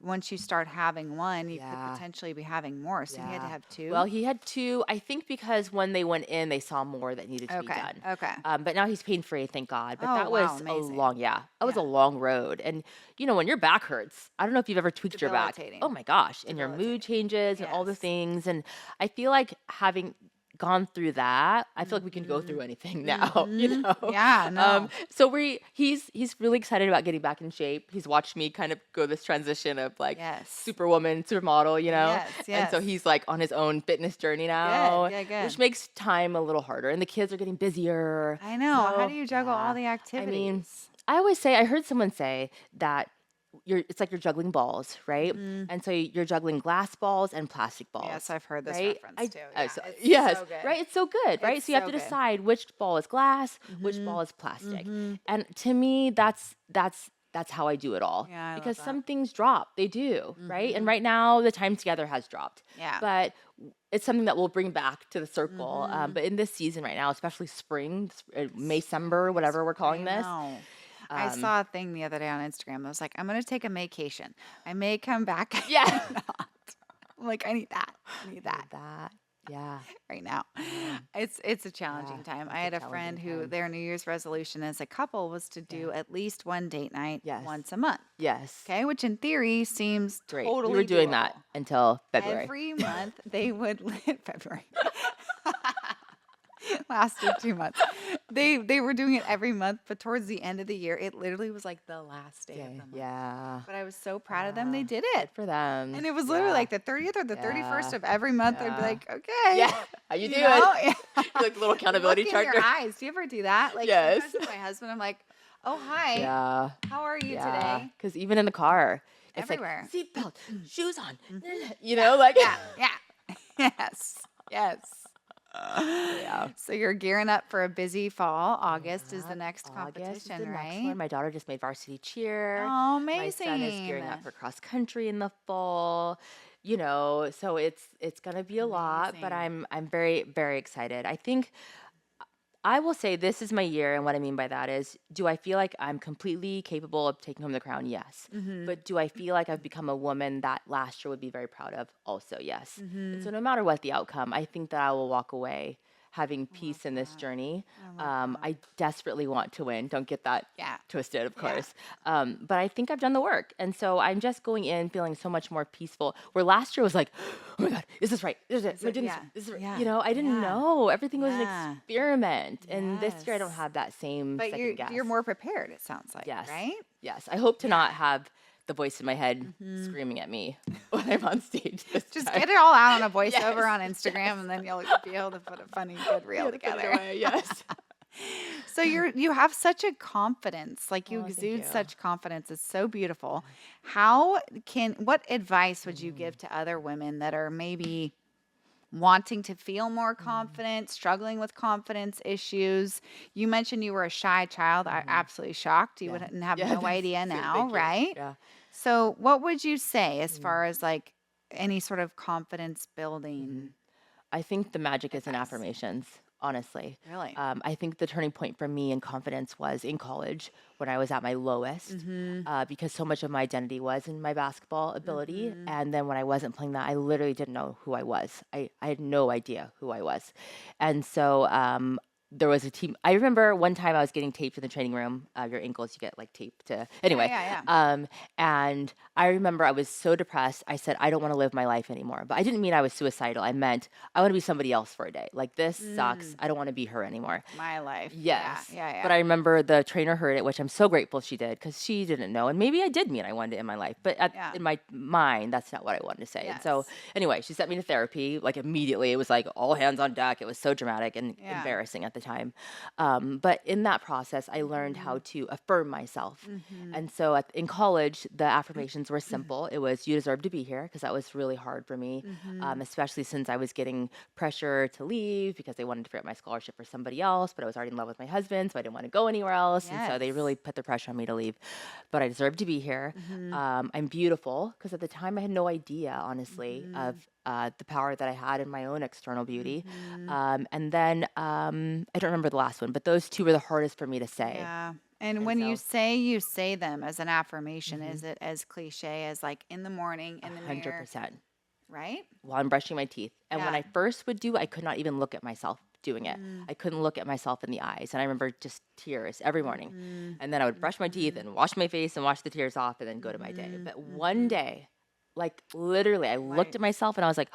once you start having one, you could potentially be having more. So he had to have 2. Well, he had 2, I think, because when they went in, they saw more that needed to be done. Okay. But now he's pain-free, thank God. But that was amazing. Was a long road. And, when your back hurts, I don't know if you've ever tweaked your back. Oh my gosh. And your mood changes and all the things. And I feel like having gone through that, I feel like we can go through anything now, Yeah, no. So he's really excited about getting back in shape. He's watched me kind of go this transition of like superwoman, supermodel, Yes. And so he's like on his own fitness journey now, Good. which makes time a little harder. And the kids are getting busier. I know. So, how do you juggle all the activities? I mean, I heard someone say that it's like you're juggling balls, right? And so you're juggling glass balls and plastic balls. Yes, I've heard this reference too. Yes, so good. Right? It's so good, right? So you have to decide which ball is glass, which ball is plastic. And to me, that's how I do it all. Yeah, because some things drop. They do, right? And right now, the time together has dropped. Yeah. But it's something that we'll bring back to the circle. But in this season right now, especially spring, Maycember, whatever we're calling this. I saw a thing the other day on Instagram. I was like, I'm going to take a vacation. I may come back. Yeah. Not. I'm like, I need that. Yeah. Right now. It's a challenging time. I had a friend who their New Year's resolution as a couple was to do at least one date night once a month. Yes. Okay, which in theory seems great. Totally We were doing doable. that until February. Every month they would February. Lasted 2 months. They were doing it every month, but towards the end of the year, it literally was like the last day of the month. Yeah. But I was so proud of them. They did it. Good for them. And it was literally like the 30th or the 31st of every month. They'd be like, okay. Yeah. How you doing? Yeah. Like a little accountability chart. In your eyes. Do you ever do that? Like sometimes with my husband, I'm like, oh, hi. Yeah. How are you today? Because even in the car, it's everywhere. Like, seatbelt, shoes on. Yes. So you're gearing up for a busy fall. August is the next competition, right? Next my daughter just made varsity cheer. Oh, amazing. My son is gearing up for cross country in the fall. So it's gonna be a lot, but I'm very, very excited. I think I will say this is my year, and what I mean by that is, do I feel like I'm completely capable of taking home the crown? Yes. But do I feel like I've become a woman that last year would be very proud of? Also, yes. And so no matter what the outcome, I think that I will walk away having peace in this journey. I desperately want to win. Don't get that twisted, of course. But I think I've done the work. And so I'm just going in feeling so much more peaceful. Where last year was like, oh my God, is this right? Is it? This is right. I didn't know. Everything was an experiment. And this year I don't have that same second guess. But you're more prepared, it sounds like, right? Yes. I hope to not have the voice in my head screaming at me when I'm on stage. Just get it all out on a voiceover on Instagram, and then you'll be able to put a funny, good reel together. Yes. So you have such a confidence, like you exude such confidence. It's so beautiful. What advice would you give to other women that are maybe wanting to feel more confident, struggling with confidence issues. You mentioned you were a shy child. I'm absolutely shocked. You wouldn't have no idea now, right? Yeah. So what would you say as far as like any sort of confidence building? I think the magic is in affirmations, honestly. Really? I think the turning point for me in confidence was in college when I was at my lowest, because so much of my identity was in my basketball ability. And then when I wasn't playing that, I literally didn't know who I was. I had no idea who I was. And so there was a team. I remember one time I was getting taped in the training room. Your ankles, you get like taped to. Anyway, and I remember I was so depressed. I said, I don't want to live my life anymore. But I didn't mean I was suicidal. I meant I want to be somebody else for a day. Like, this sucks. I don't want to be her anymore. My life. Yes. Yeah. But I remember the trainer heard it, which I'm so grateful she did, because she didn't know. And maybe I did mean I wanted it in my life. But in my mind, that's not what I wanted to say. And so anyway, she sent me to therapy. Like, immediately, it was like all hands on deck. It was so dramatic and embarrassing at the time. But in that process, I learned how to affirm myself. And so in college, the affirmations were simple. It was, you deserve to be here, because that was really hard for me, especially since I was getting pressure to leave because they wanted to figure out my scholarship for somebody else, but I was already in love with my husband, so I didn't want to go anywhere else. And so they really put the pressure on me to leave. But I deserve to be here. I'm beautiful, because at the time I had no idea, honestly, of the power that I had in my own external beauty. And then I don't remember the last one, but those two were the hardest for me to say. Yeah. And when you say them as an affirmation, is it as cliche as like in the morning, in the mirror? 100%. Right? While I'm brushing my teeth. And when I first would do it, I could not even look at myself doing it. I couldn't look at myself in the eyes. And I remember just tears every morning. And then I would brush my teeth and wash my face and wash the tears off and then go to my day. But one day, like literally, I looked at myself and I was like,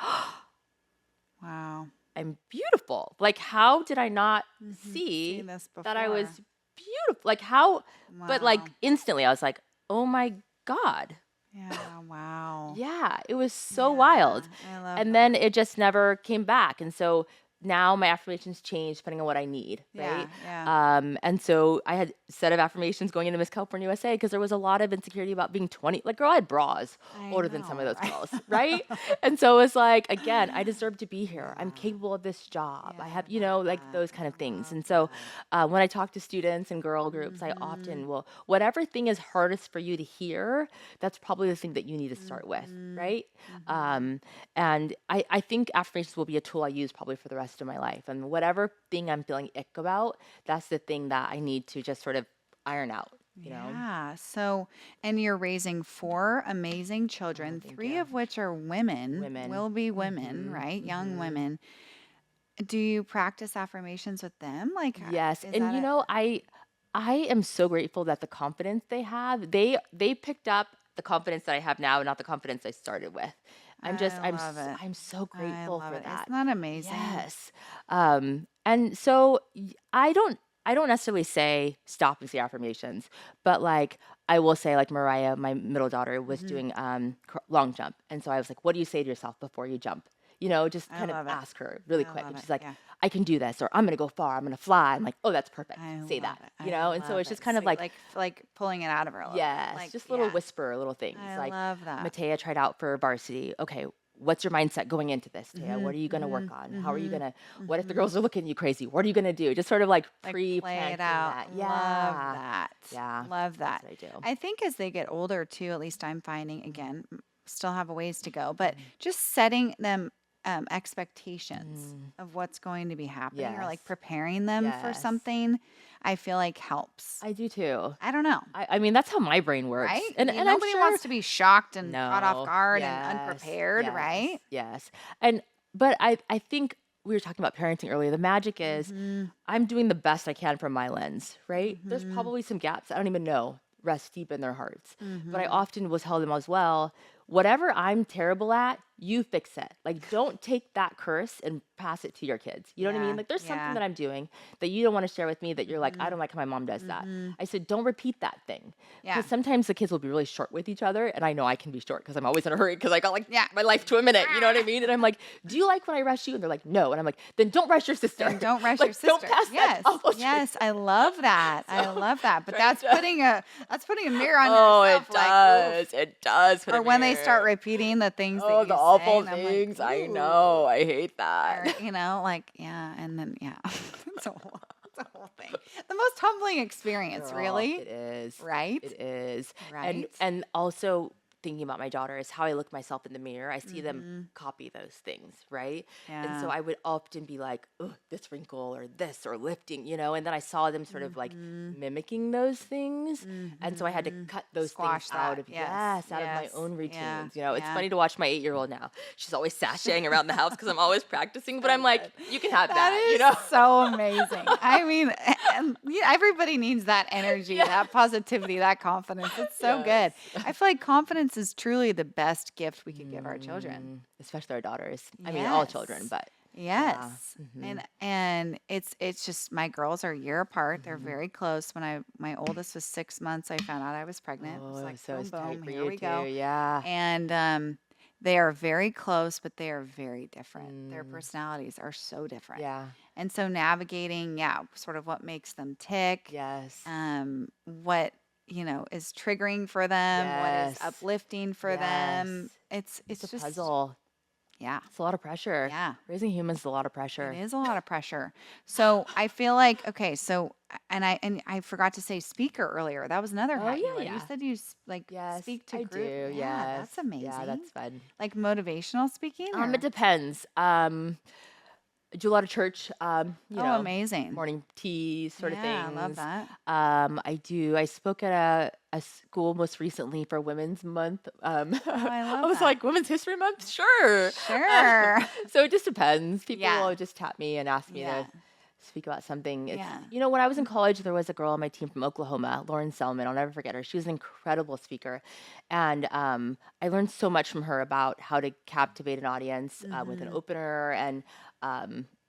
wow, I'm beautiful. Like, how did I not see that I was beautiful? Like, how? But like instantly I was like, oh my God. Yeah, wow. Yeah, it was so wild. I love and then it just never came back. And so now my affirmations change depending on what I need, right? And so I had a set of affirmations going into Miss California USA because there was a lot of insecurity about being 20. Like, girl, I had bras older than some of those girls, right? And so it was like, again, I deserve to be here. I'm capable of this job. I have, like those kind of things. And so when I talk to students and girl groups, I often will, whatever thing is hardest for you to hear, that's probably the thing that you need to start with, right? And I think affirmations will be a tool I use probably for the rest of my life. And whatever thing I'm feeling ick about, that's the thing that I need to just sort of iron out, you know? Yeah. So, and you're raising 4 amazing children, 3 of which are women. Will be women, right? Young women. Do you practice affirmations with them? Like, yes. And I am so grateful that the confidence they have, they picked up the confidence that I have now, not the confidence I started with. I'm so grateful for that. Isn't that amazing? Yes. And so I don't necessarily say stop and say affirmations, but like I will say, like Mariah, my middle daughter, was doing long jump. And so I was like, what do you say to yourself before you jump? Just kind of ask her really quick. And she's like, I can do this, or I'm going to go far. I'm going to fly. I'm like, oh, that's perfect. Say that, and so it's just kind of like pulling it out of her a little. Yes, like, just little whisper, little things. I love that. Matea tried out for varsity. Okay, what's your mindset going into this, Taya? What are you going to work on? How are you going to, what if the girls are looking at you crazy? What are you going to do? Just sort of like play it out. That. Yeah. Love that. Yeah. Love that. That's what I do. I think as they get older too, at least I'm finding, again, still have a ways to go, but just setting them expectations of what's going to be happening or like preparing them for something, I feel like helps. I do too. I don't know. I mean, that's how my brain works. Right? And nobody wants to be shocked and caught off guard and unprepared, right? Yes. But I think we were talking about parenting earlier. The magic is I'm doing the best I can from my lens, right? There's probably some gaps I don't even know rest deep in their hearts. But I often will tell them as well, whatever I'm terrible at, you fix it. Like, don't take that curse and pass it to your kids. You know what I mean? Like, there's something that I'm doing that you don't want to share with me that you're like, I don't like how my mom does that. I said, don't repeat that thing. Because sometimes the kids will be really short with each other. And I know I can be short because I'm always in a hurry because I got like my life to a minute. You know what I mean? And I'm like, do you like when I rush you? And they're like, no. And I'm like, then don't rush your sister. Then don't rush like, your sister. Don't pass that off. Yes. I love that. I love that. But that's putting a mirror on yourself. It does. It does. Or when they start repeating the things that you awful say, and things. I'm like, I know. I hate that. or, and then, it's a whole thing. The most humbling experience, Girl, really. it is. Right? It is. Right? And also thinking about my daughter is how I look myself in the mirror. I see them copy those things, right? And so Yeah. I would often be like, oh, this wrinkle or this or lifting, and then I saw them sort of like mimicking those things. And so I had to cut those Squash things out that. of, Yes. out of my Yes. own Yeah. routines. It's Yeah. funny to watch my 8-year-old now. She's always sashaying around the house because I'm always practicing, but I'm like, you can have that, That is so amazing. I mean, and everybody needs that energy, that positivity, that confidence. It's so good. I feel like confidence is truly the best gift we could give our children. Especially our daughters. I mean, all children, but yes. And it's just, my girls are a year apart. They're very close. When my oldest was 6 months, I found out I was pregnant. It was like, so it's boom, tight boom, for here you we too. go. Yeah. And they are very close, but they are very different. Their personalities are so different. Yeah. And so navigating, sort of what makes them tick. Yes. What is triggering for them, what is Yes. uplifting for them. It's a just puzzle. Yeah. It's a lot of pressure. Yeah. Raising humans is a lot of pressure. It is a lot of pressure. So I feel like, okay, so and I forgot to say speaker earlier. That was another hat you wear. You said you speak to I group. do. Yeah, that's amazing. Yeah, that's fun. Like motivational speaking? It depends. I do a lot of church, amazing. morning tea sort of things. I love that. I spoke at a school most recently for Women's Month. I love I was that. like, Women's History Month? Sure. Sure. So it just depends. People Yeah. will just tap me and ask me to speak about something. It's, Yeah. when I was in college, there was a girl on my team from Oklahoma, Lauren Selman. I'll never forget her. She was an incredible speaker. And I learned so much from her about how to captivate an audience with an opener. And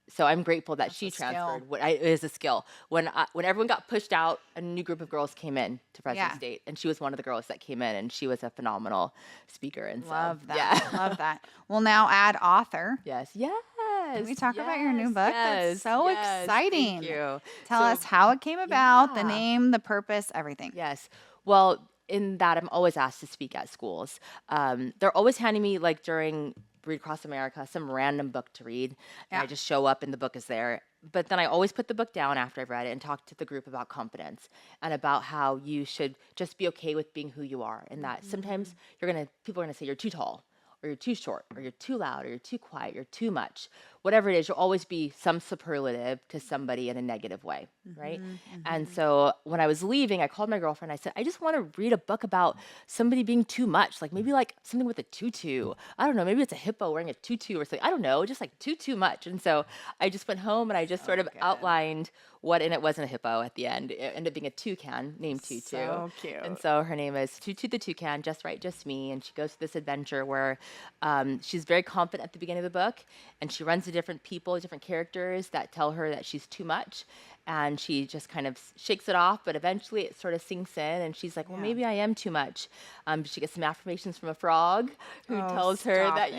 so I'm grateful that she transferred. It is a skill. When everyone got pushed out, a new group of girls came in to Fresno State. And she was one of the girls that came in. And she was a phenomenal speaker. And Love that. Yeah. Love that. We'll now add author. Yes. Can we talk about your new book? That's so exciting. Thank you. Tell us how it came about, the name, the purpose, everything. Yes. Well, in that, I'm always asked to speak at schools. They're always handing me, like during Read Across America, some random book to read. And I just show up and the book is there. But then I always put the book down after I've read it and talk to the group about confidence and about how you should just be okay with being who you are. And that sometimes people are going to say you're too tall, or you're too short, or you're too loud, or you're too quiet, you're too much. Whatever it is, you'll always be some superlative to somebody in a negative way, right? And so when I was leaving, I called my girlfriend. I said, I just want to read a book about somebody being too much, like maybe like something with a tutu. I don't know, maybe it's a hippo wearing a tutu or something. I don't know, just like too much. And so I just went home and I just sort of outlined what, and it wasn't a hippo at the end. It ended up being a toucan named Tutu. So cute. And so her name is Tutu the Toucan, Just Right, Just Me. And she goes through this adventure where she's very confident at the beginning of the book. And she runs into different people, different characters that tell her that she's too much. And she just kind of shakes it off, but eventually it sort of sinks in, and she's like, well, maybe I am too much. She gets some affirmations from a frog who tells her that,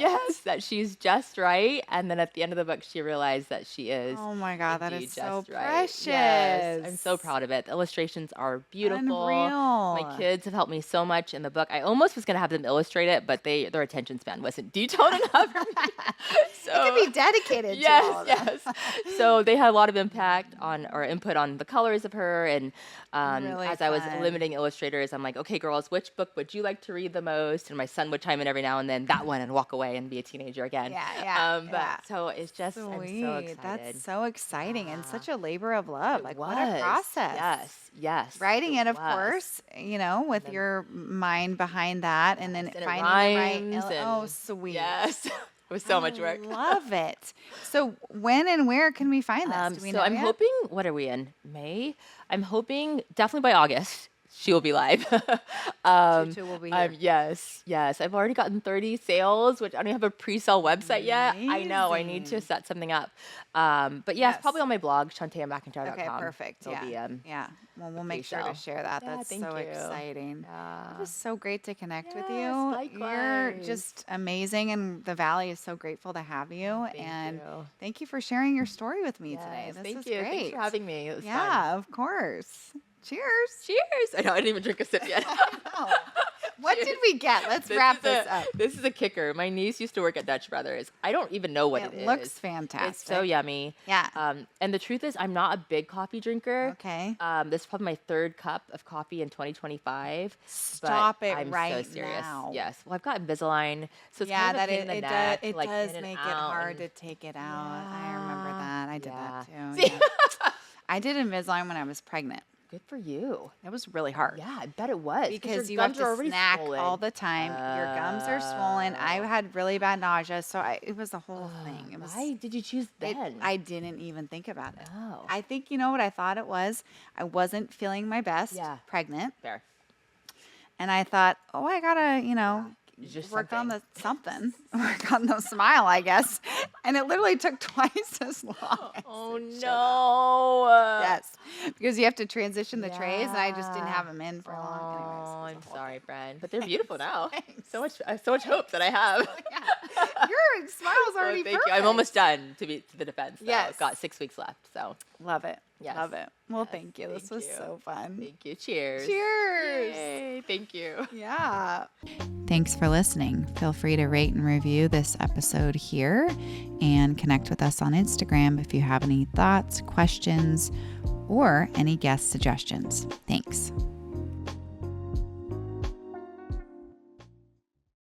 that she's just right. And then at the end of the book, she realized that she is. Oh my God, that is so right. precious. Yes, I'm so proud of it. The illustrations are beautiful. Unreal. My kids have helped me so much in the book. I almost was going to have them illustrate it, but their attention span wasn't detailed enough for me. So, it can be dedicated to all of yes. So they had a lot of impact or input on the colors of her. And Really as I was fun. limiting illustrators, I'm like, okay, girls, which book would you like to read the most? And my son would chime in every now and then, that one, and walk away and be a teenager again. So it's just, Sweet. I'm so excited. That's so exciting and such a labor of love. Like, what a was. process. Yes. Writing it, of was. course, with your mind behind that, and then and it finding the rhymes right. and- Oh, sweet. Yes. It was so much work. Love it. So, when and where can we find this? Do we know I'm yet? hoping, what are we in? May? I'm hoping definitely by August she will be live. Tutu will be here. Yes. I've already gotten 30 sales, which I don't even have a pre-sale website yet. I know. I need to Amazing. set something up. But it's probably on my blog, chanteamckintyre.com. Okay, perfect. There'll be, Well, we'll make sure to pre-sale. share that. Yeah, That's thank so you. exciting. It was so great to connect with Yes, you. You're likewise. just amazing, and the Valley is so grateful to have you. Thank you. Thank you for sharing your story with me today. Yes, This thank is you. great. Thanks for having me. It was fun. Yeah, of course. Cheers. Cheers. I know, I didn't even drink a sip yet. I know. What did we get? Let's wrap this up. This is a kicker. My niece used to work at Dutch Brothers. I don't even know what it is. It looks fantastic. It's so yummy. Yeah. And the truth is, I'm not a big coffee drinker. Okay. This is probably my 3rd cup of coffee in 2025. Stop it I'm right so serious. now. Yes. Well, I've got Invisalign, so it's kind of a pain in the neck. It like, does in and make it out, hard and- to take it out. I remember that. I did that too. See? Yeah. I did Invisalign when I was pregnant. Good for you. It was really hard. Yeah, I bet it was. Because your you have gums are to already snack swollen. all the time. Your gums are swollen. I had really bad nausea, so it was the whole thing. It was. Why did you choose then? I didn't even think about it. Oh. I think you know what I thought it was. I wasn't feeling my best. Yeah. Pregnant, Fair. and I thought, oh, I gotta, Just work on something. work on the smile, I guess. And it literally took twice as long. Oh no. Yes, because you have to transition the trays, and I just didn't have them in for long. Oh, Anyways, I'm sorry, friend, but they're beautiful now. Thanks. So much hope that I have. Your smile's already thank perfect. you. I'm almost done to the defense. Yes. I've got 6 weeks left. So Love it. Yes. Love it. Well, Yes, thank you. This thank was you. so fun. thank you. Cheers. Cheers. Yay, thank you. Yeah. Thanks for listening. Feel free to rate and review this episode here and connect with us on Instagram if you have any thoughts, questions, or any guest suggestions. Thanks.